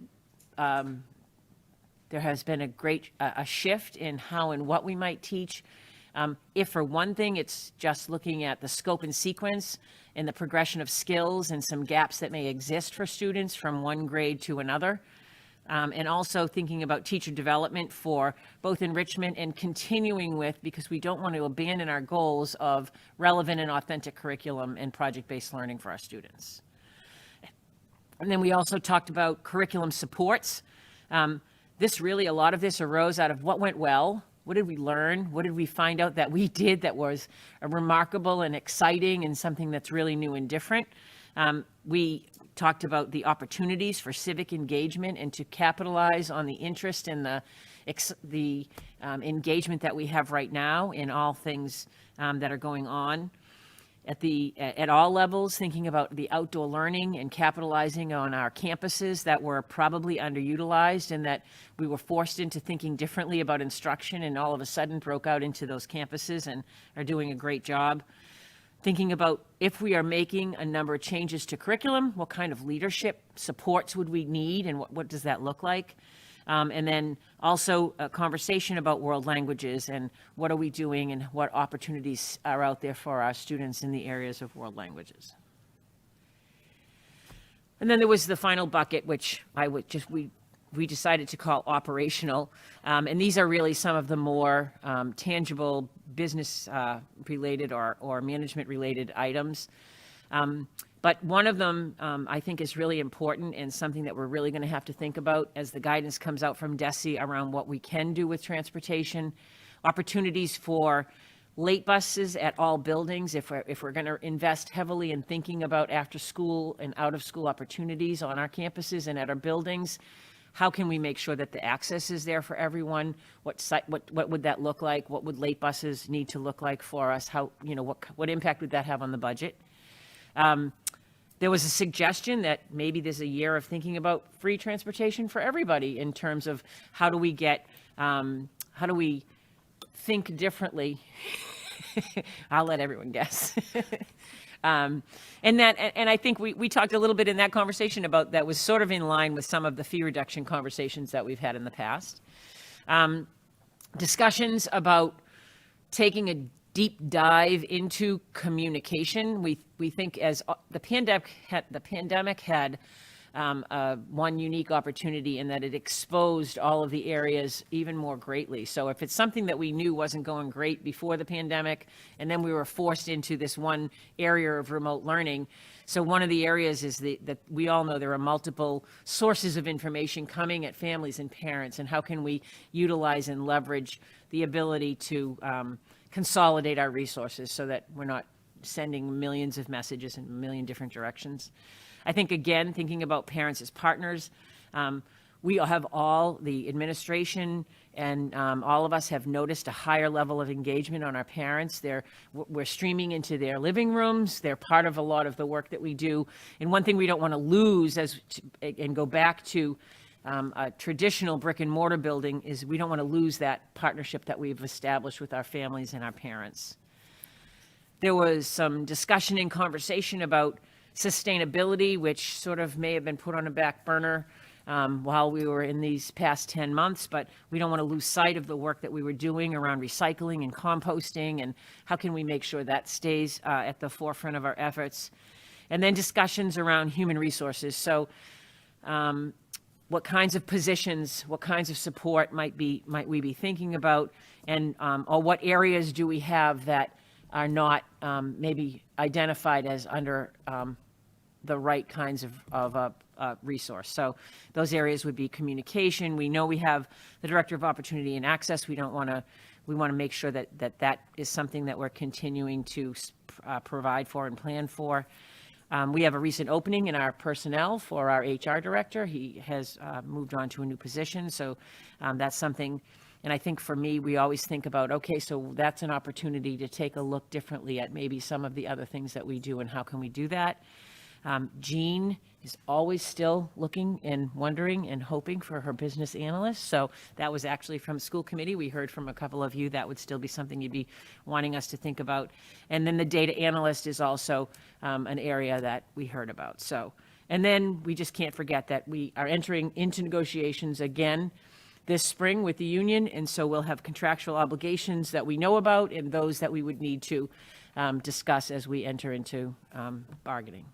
there has been a shift in how and what we might teach. If for one thing, it's just looking at the scope and sequence and the progression of skills and some gaps that may exist for students from one grade to another. And also thinking about teacher development for both enrichment and continuing with, because we don't want to abandon our goals of relevant and authentic curriculum and project-based learning for our students. And then we also talked about curriculum supports. A lot of this arose out of what went well. What did we learn? What did we find out that we did that was remarkable and exciting and something that's really new and different? We talked about the opportunities for civic engagement and to capitalize on the interest and the engagement that we have right now in all things that are going on at all levels, thinking about the outdoor learning and capitalizing on our campuses that were probably underutilized and that we were forced into thinking differently about instruction and all of a sudden broke out into those campuses and are doing a great job. Thinking about if we are making a number of changes to curriculum, what kind of leadership supports would we need and what does that look like? And then also a conversation about world languages and what are we doing and what opportunities are out there for our students in the areas of world languages. And then there was the final bucket, which we decided to call operational. And these are really some of the more tangible business related or management related items. But one of them I think is really important and something that we're really going to have to think about as the guidance comes out from DESE around what we can do with transportation, opportunities for late buses at all buildings. If we're going to invest heavily in thinking about after school and out of school opportunities on our campuses and at our buildings, how can we make sure that the access is there for everyone? What would that look like? What would late buses need to look like for us? How, what impact would that have on the budget? There was a suggestion that maybe there's a year of thinking about free transportation for everybody in terms of how do we think differently? I'll let everyone guess. And I think we talked a little bit in that conversation about that was sort of in line with some of the fee reduction conversations that we've had in the past. Discussions about taking a deep dive into communication. We think as the pandemic had one unique opportunity in that it exposed all of the areas even more greatly. So if it's something that we knew wasn't going great before the pandemic, and then we were forced into this one area of remote learning. So one of the areas is that we all know there are multiple sources of information coming at families and parents, and how can we utilize and leverage the ability to consolidate our resources so that we're not sending millions of messages in a million different directions. I think, again, thinking about parents as partners, we have all, the administration and all of us have noticed a higher level of engagement on our parents. We're streaming into their living rooms. They're part of a lot of the work that we do. And one thing we don't want to lose and go back to a traditional brick and mortar building is we don't want to lose that partnership that we've established with our families and our parents. There was some discussion and conversation about sustainability, which sort of may have been put on a back burner while we were in these past 10 months, but we don't want to lose sight of the work that we were doing around recycling and composting, and how can we make sure that stays at the forefront of our efforts. And then discussions around human resources. So what kinds of positions, what kinds of support might we be thinking about, and or what areas do we have that are not maybe identified as under the right kinds of resource. So those areas would be communication. We know we have the Director of Opportunity and Access. We want to make sure that is something that we're continuing to provide for and plan for. We have a recent opening in our personnel for our HR director. He has moved on to a new position. So that's something. And I think for me, we always think about, okay, so that's an opportunity to take a look differently at maybe some of the other things that we do and how can we do that. Jean is always still looking and wondering and hoping for her business analyst. So that was actually from school committee. We heard from a couple of you that would still be something you'd be wanting us to think about. And then the data analyst is also an area that we heard about. So, and then we just can't forget that we are entering into negotiations again this spring with the union, and so we'll have contractual obligations that we know about and those that we would need to discuss as we enter into bargaining.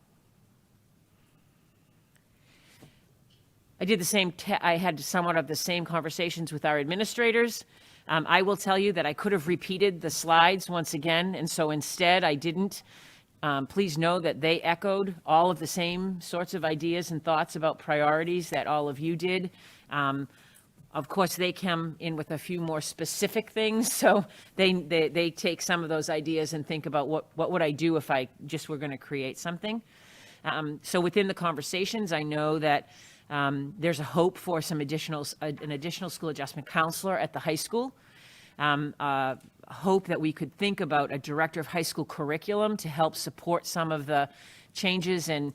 I did the same, I had somewhat of the same conversations with our administrators. I will tell you that I could have repeated the slides once again, and so instead I didn't. Please know that they echoed all of the same sorts of ideas and thoughts about priorities that all of you did. Of course, they come in with a few more specific things, so they take some of those ideas and think about what would I do if I just were going to create something. So within the conversations, I know that there's a hope for an additional school adjustment counselor at the high school. Hope that we could think about a director of high school curriculum to help support some of the changes and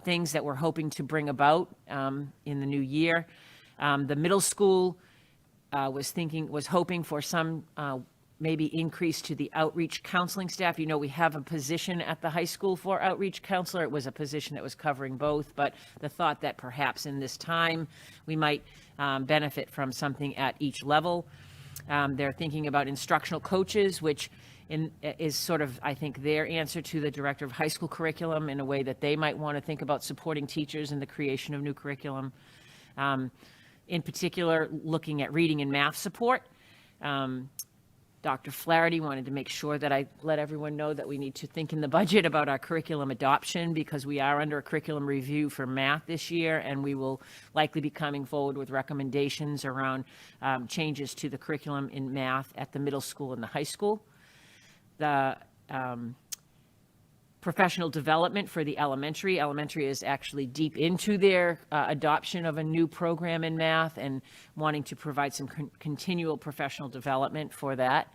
things that we're hoping to bring about in the new year. The middle school was hoping for some maybe increase to the outreach counseling staff. You know, we have a position at the high school for outreach counselor. It was a position that was covering both, but the thought that perhaps in this time we might benefit from something at each level. They're thinking about instructional coaches, which is sort of, I think, their answer to the director of high school curriculum in a way that they might want to think about supporting teachers in the creation of new curriculum. In particular, looking at reading and math support. Dr. Flaherty wanted to make sure that I let everyone know that we need to think in the budget about our curriculum adoption, because we are under a curriculum review for math this year, and we will likely be coming forward with recommendations around changes to the curriculum in math at the middle school and the high school. The professional development for the elementary. Elementary is actually deep into their adoption of a new program in math and wanting to provide some continual professional development for that.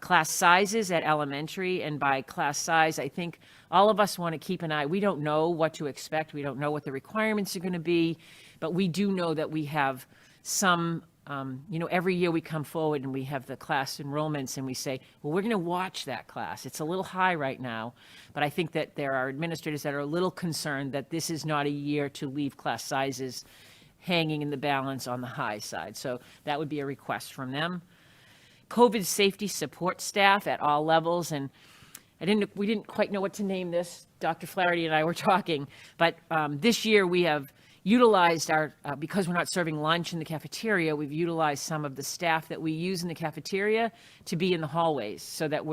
Class sizes at elementary, and by class size, I think all of us want to keep an eye. We don't know what to expect. We don't know what the requirements are going to be, but we do know that we have some every year we come forward and we have the class enrollments and we say, well, we're going to watch that class. It's a little high right now, but I think that there are administrators that are a little concerned that this is not a year to leave class sizes hanging in the balance on the high side. So that would be a request from them. COVID safety support staff at all levels, and we didn't quite know what to name this. Dr. Flaherty and I were talking, but this year we have utilized because we're not serving lunch in the cafeteria, we've utilized some of the staff that we use in the cafeteria to be in the hallways, so that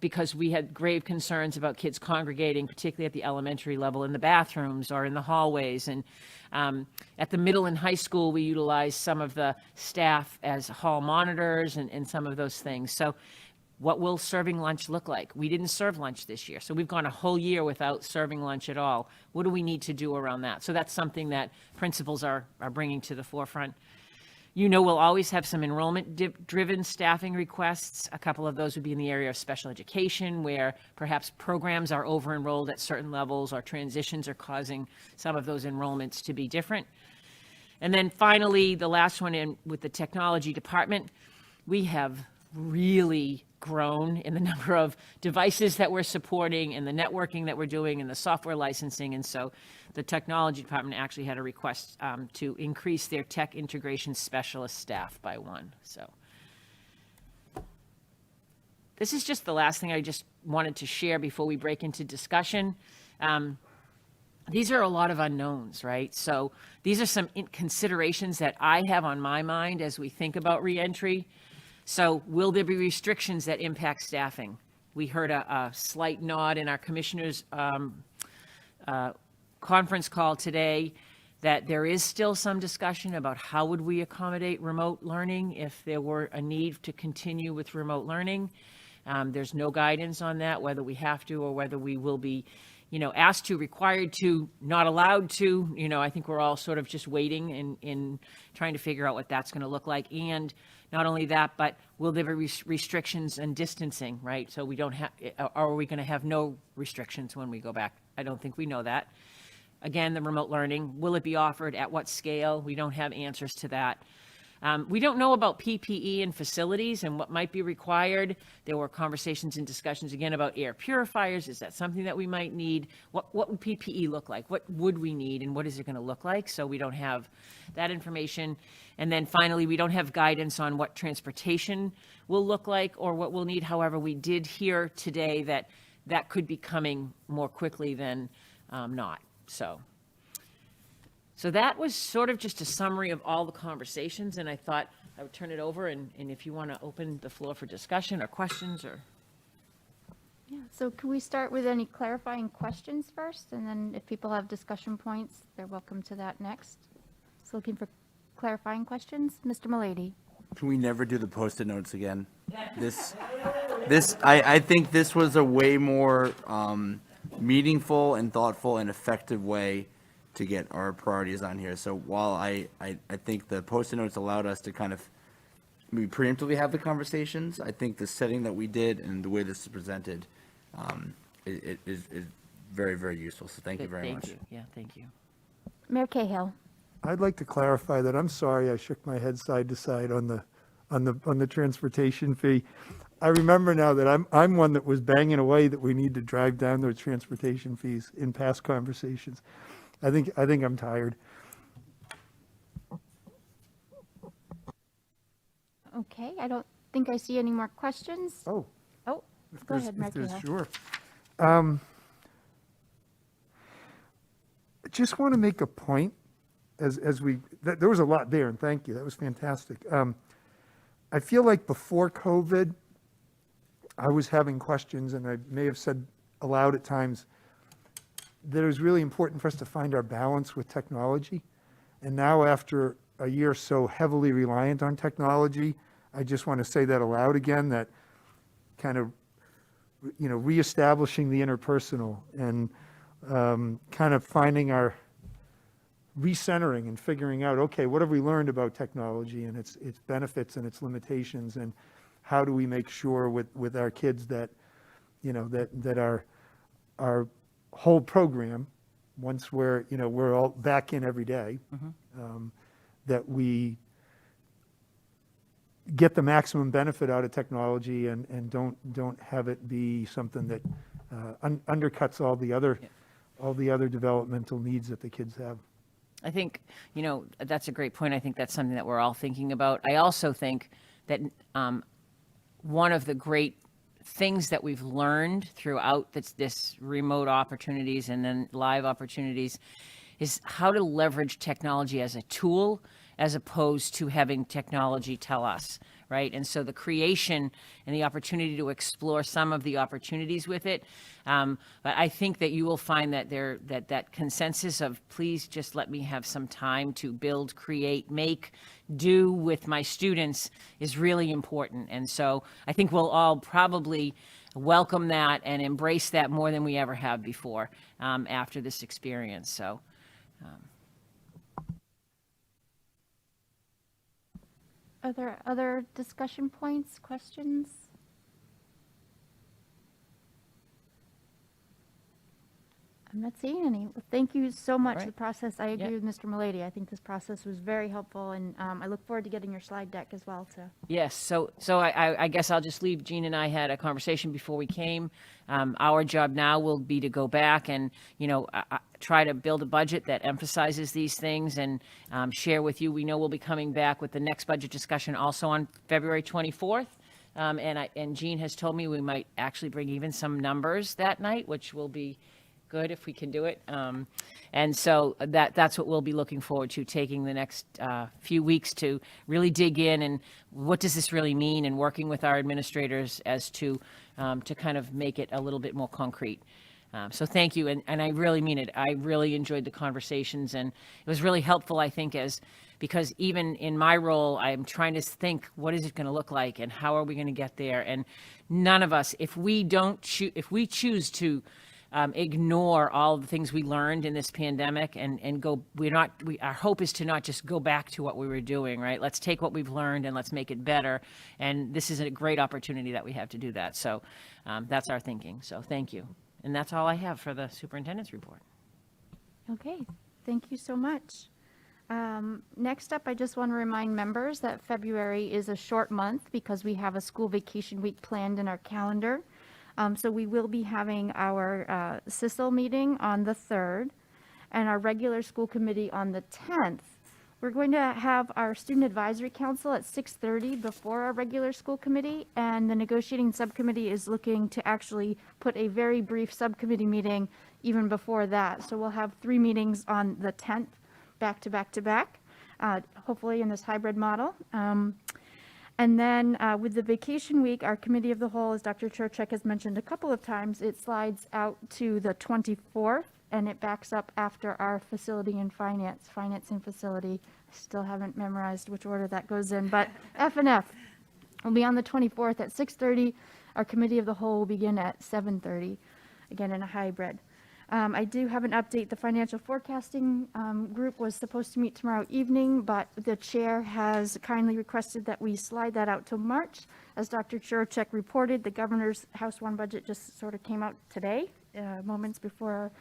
because we had grave concerns about kids congregating, particularly at the elementary level, in the bathrooms or in the hallways. And at the middle and high school, we utilized some of the staff as hall monitors and some of those things. So what will serving lunch look like? We didn't serve lunch this year, so we've gone a whole year without serving lunch at all. What do we need to do around that? So that's something that principals are bringing to the forefront. You know, we'll always have some enrollment-driven staffing requests. A couple of those would be in the area of special education, where perhaps programs are over-enrolled at certain levels, or transitions are causing some of those enrollments to be different. And then finally, the last one with the technology department, we have really grown in the number of devices that we're supporting and the networking that we're doing and the software licensing. And so the technology department actually had a request to increase their tech integration specialist staff by 1. So this is just the last thing I just wanted to share before we break into discussion. These are a lot of unknowns, right? So these are some considerations that I have on my mind as we think about reentry. So will there be restrictions that impact staffing? We heard a slight nod in our commissioners' conference call today that there is still some discussion about how would we accommodate remote learning if there were a need to continue with remote learning. There's no guidance on that, whether we have to or whether we will be, asked to, required to, not allowed to. I think we're all sort of just waiting in trying to figure out what that's going to look like. And not only that, but will there be restrictions and distancing, right? So we don't have, are we going to have no restrictions when we go back? I don't think we know that. Again, the remote learning, will it be offered at what scale? We don't have answers to that. We don't know about PPE and facilities and what might be required. There were conversations and discussions again about air purifiers. Is that something that we might need? What would PPE look like? What would we need, and what is it going to look like? So we don't have that information. And then finally, we don't have guidance on what transportation will look like or what we'll need. However, we did hear today that that could be coming more quickly than not. So that was sort of just a summary of all the conversations, and I thought I would turn it over, and if you want to open the floor for discussion or questions or. Yeah, so can we start with any clarifying questions first? And then if people have discussion points, they're welcome to that next. So looking for clarifying questions. Mr. Mulady. Can we never do the Post-it notes again? I think this was a way more meaningful and thoughtful and effective way to get our priorities on here. So while I think the Post-it notes allowed us to kind of maybe preemptively have the conversations, I think the setting that we did and the way this is presented is very, very useful. So thank you very much. Thank you. Yeah, thank you. Mayor Cahill. I'd like to clarify that I'm sorry I shook my head side to side on the transportation fee. I remember now that I'm one that was banging away that we need to drive down those transportation fees in past conversations. I think I'm tired. Okay, I don't think I see any more questions. Oh, Oh, if go there's- ahead, Mayor if there's- Cahill. Sure. I just want to make a point there was a lot there, and thank you. That was fantastic. I feel like before COVID, I was having questions, and I may have said aloud at times that it was really important for us to find our balance with technology. And now, after a year so heavily reliant on technology, I just want to say that aloud again, that kind of, reestablishing the interpersonal and kind of finding our recentering and figuring out, okay, what have we learned about technology and its benefits and its limitations, and how do we make sure with our kids that, that our whole program, once we're all back in every day, that we get the maximum benefit out of technology and don't have it be something that undercuts all the other developmental needs that the kids have. I think, that's a great point. I think that's something that we're all thinking about. I also think that one of the great things that we've learned throughout this remote opportunities and then live opportunities is how to leverage technology as a tool as opposed to having technology tell us, right? And so the creation and the opportunity to explore some of the opportunities with it. But I think that you will find that that consensus of please just let me have some time to build, create, make, do with my students is really important. And so I think we'll all probably welcome that and embrace that more than we ever have before after this experience. So. Are there other discussion points, questions? I'm not seeing any. Well, thank you so much. Right. The process, I agree Yeah. with Mr. Milady. I think this process was very helpful, and I look forward to getting your slide deck as well, too. Yes, so I guess I'll just leave, Jean and I had a conversation before we came. Our job now will be to go back and, try to build a budget that emphasizes these things and share with you. We know we'll be coming back with the next budget discussion also on February 24th. And Jean has told me we might actually bring even some numbers that night, which will be good if we can do it. And so that's what we'll be looking forward to, taking the next few weeks to really dig in and what does this really mean, and working with our administrators as to kind of make it a little bit more concrete. So thank you, and I really mean it. I really enjoyed the conversations, and it was really helpful, I think, because even in my role, I'm trying to think, what is it going to look like, and how are we going to get there? And none of us, if we choose to ignore all the things we learned in this pandemic and go, our hope is to not just go back to what we were doing, right? Let's take what we've learned and let's make it better. And this is a great opportunity that we have to do that. So that's our thinking. So thank you. And that's all I have for the superintendent's report. Okay, thank you so much. Next up, I just want to remind members that February is a short month because we have a school vacation week planned in our calendar. So we will be having our CISL meeting on the 3rd and our regular school committee on the 10th. We're going to have our student advisory council at 6:30 before our regular school committee, and the negotiating subcommittee is looking to actually put a very brief subcommittee meeting even before that. So we'll have 3 meetings on the 10th, back to back to back, hopefully in this hybrid model. And then with the vacation week, our committee of the whole, as Dr. Trocheck has mentioned a couple of times, it slides out to the 24th, and it backs up after our facility and financing facility. I still haven't memorized which order that goes in, but F&F will be on the 24th at 6:30. Our committee of the whole will begin at 7:30, again in a hybrid. I do have an update. The financial forecasting group was supposed to meet tomorrow evening, but the chair has kindly requested that we slide that out till March. As Dr. Churchek reported, the governor's House 1 budget just sort of came out today, moments before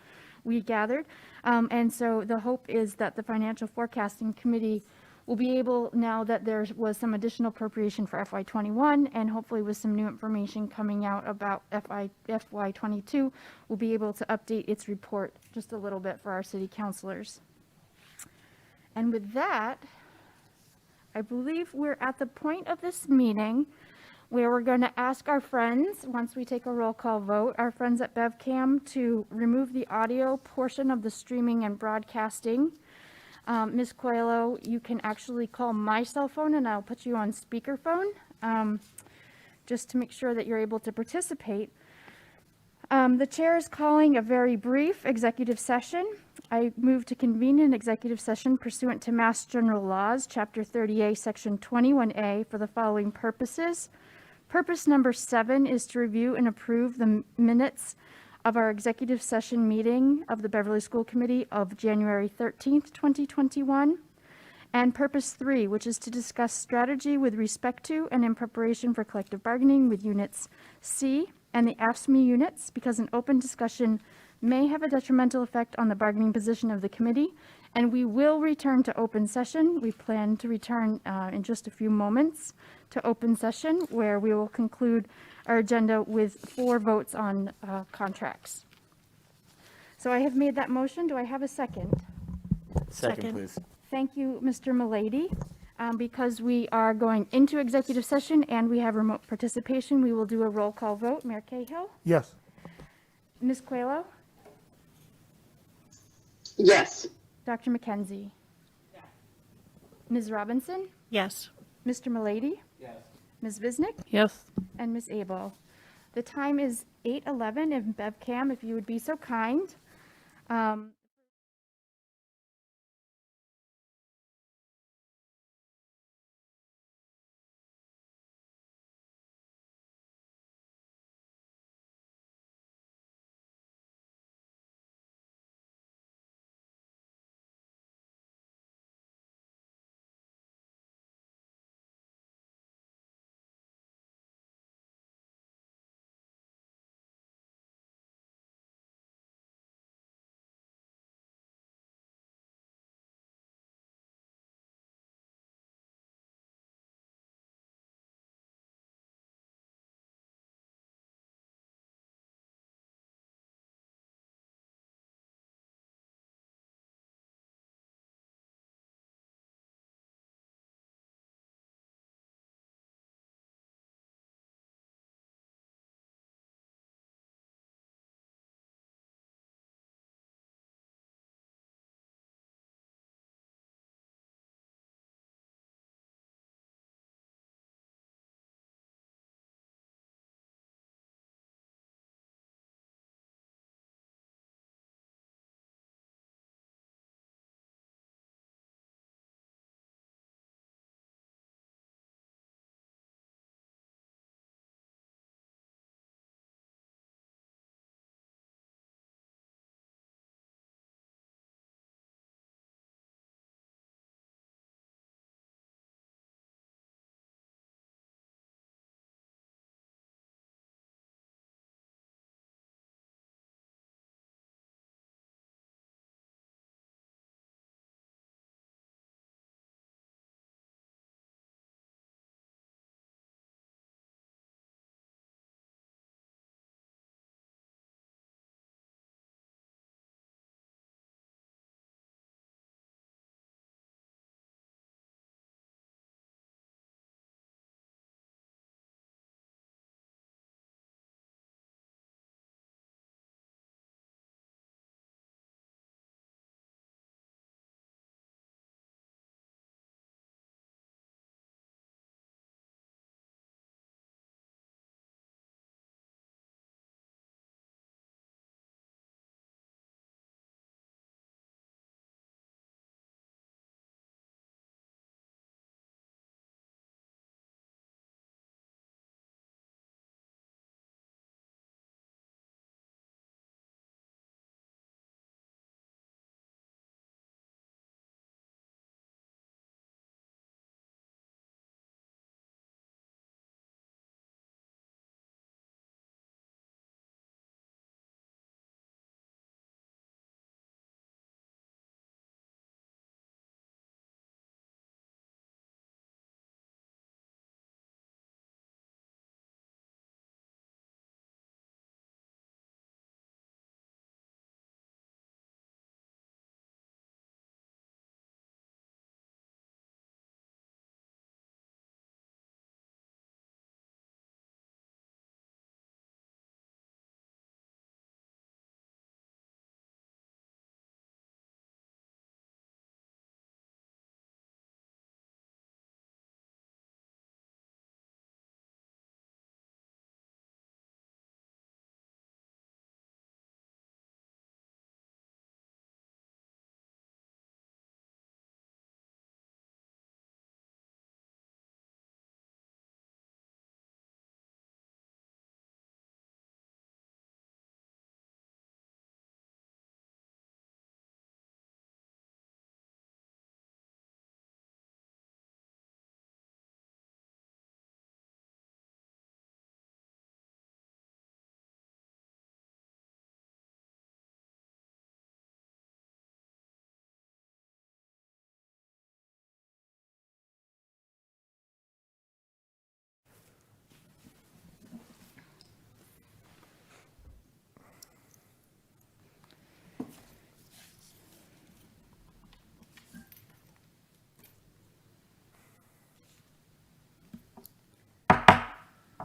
we gathered. And so the hope is that the financial forecasting committee will be able, now that there was some additional appropriation for FY21, and hopefully with some new information coming out about FY22, will be able to update its report just a little bit for our city councilors. And with that, I believe we're at the point of this meeting where we're going to ask our friends, once we take a roll call vote, our friends at BevCam to remove the audio portion of the streaming and broadcasting. Ms. Coelho, you can actually call my cell phone and I'll put you on speakerphone, just to make sure that you're able to participate. The chair is calling a very brief executive session. I move to convene an executive session pursuant to Mass General Laws, Chapter 30A, Section 21A, for the following purposes. Purpose number 7 is to review and approve the minutes of our executive session meeting of the Beverly School Committee of January 13th, 2021. And purpose 3, which is to discuss strategy with respect to and in preparation for collective bargaining with units C and the AFSCME units, because an open discussion may have a detrimental effect on the bargaining position of the committee. And we will return to open session. We plan to return in just a few moments to open session, where we will conclude our agenda with 4 votes on contracts. So I have made that motion. Do I have a second? Second, please. Thank you, Mr. Milady. Because we are going into executive session and we have remote participation, we will do a roll call vote. Mayor Cahill? Yes. Ms. Coelho? Yes. Dr. McKenzie? Ms. Robinson? Yes. Mr. Milady? Yes. Ms. Visnick? Yes. And Ms. Abel. The time is 8:11. If BevCam, if you would be so kind.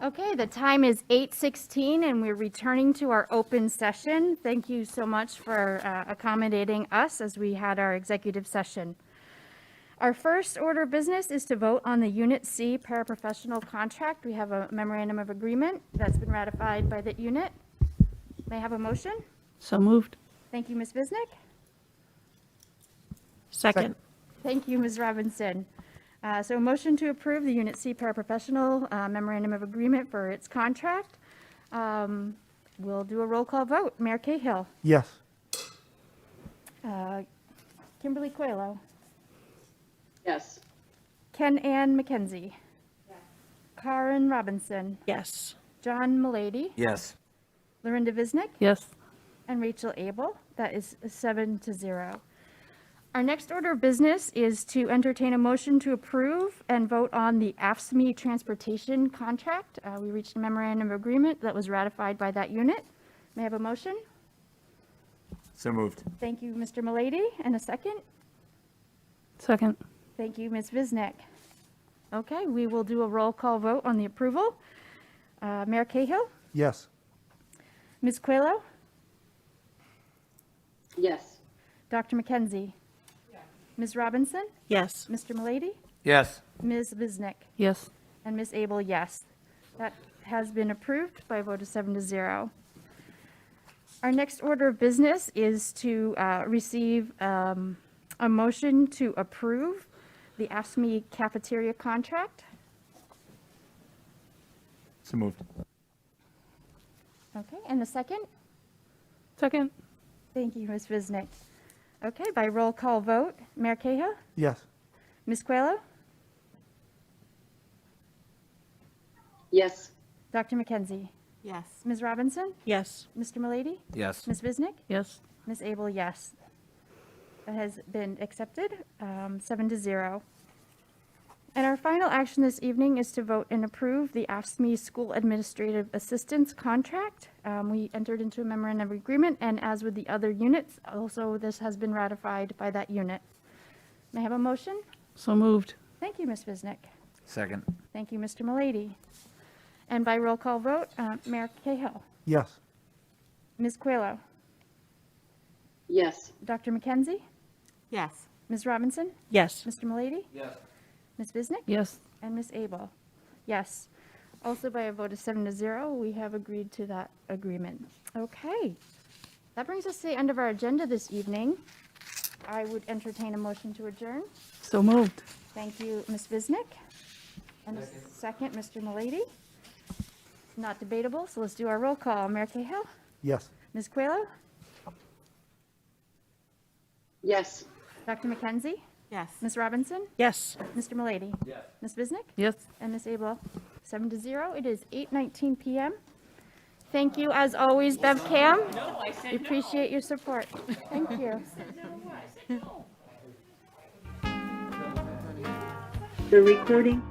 Okay, the time is 8:16 and we're returning to our open session. Thank you so much for accommodating us as we had our executive session. Our first order of business is to vote on the Unit C paraprofessional contract. We have a memorandum of agreement that's been ratified by the unit. May I have a motion? So moved. Thank you, Ms. Bisnick. Second. Thank you, Ms. Robinson. So a motion to approve the Unit C paraprofessional memorandum of agreement for its contract. We'll do a roll call vote. Mayor Cahill. Yes. Kimberly Coelho. Yes. Ken Ann McKenzie. Karen Robinson. Yes. John Mulady. Yes. Lorinda Visnick. Yes. And Rachel Abel. That is 7-0. Our next order of business is to entertain a motion to approve and vote on the AFSCME transportation contract. We reached a memorandum of agreement that was ratified by that unit. May I have a motion? So moved. Thank you, Mr. Mulady. And a second? Second. Thank you, Ms. Visnick. Okay, we will do a roll call vote on the approval. Mayor Cahill? Yes. Ms. Coelho? Yes. Dr. McKenzie? Ms. Robinson? Yes. Mr. Mulady? Yes. Ms. Visnick? Yes. And Ms. Abel, yes. That has been approved by a vote of 7-0. Our next order of business is to receive a motion to approve the AFSCME cafeteria contract. So moved. Okay, and a second? Second. Thank you, Ms. Visnick. Okay, by roll call vote, Mayor Cahill? Yes. Ms. Coelho? Yes. Dr. McKenzie? Yes. Ms. Robinson? Yes. Mr. Mulady? Yes. Ms. Visnick? Yes. Ms. Abel, yes. That has been accepted, 7-0. And our final action this evening is to vote and approve the AFSCME School Administrative Assistance Contract. We entered into a memorandum of agreement, and as with the other units, also this has been ratified by that unit. May I have a motion? So moved. Thank you, Ms. Visnick. Second. Thank you, Mr. Mulady. And by roll call vote, Mayor Cahill, Yes. Ms. Coelho, Yes. Dr. McKenzie, Yes. Ms. Robinson, Yes. Mr. Mulady, Yes. Ms. Visnick, Yes. and Ms. Abel. Yes. Also by a vote of 7-0, we have agreed to that agreement. Okay. That brings us to the end of our agenda this evening. I would entertain a motion to adjourn. So moved. Thank you, Ms. Visnick. And a second, Mr. Mulady. Not debatable, so let's do our roll call. Mayor Cahill, Yes. Ms. Coelho, Yes. Dr. McKenzie, Yes. Ms. Robinson, Yes. Mr. Mulady. Yes. Ms. Visnick, Yes. and Ms. Abel. 7-0. It is 8:19 p.m. Thank you, as always, BevCam. We appreciate your support. Thank you. The recording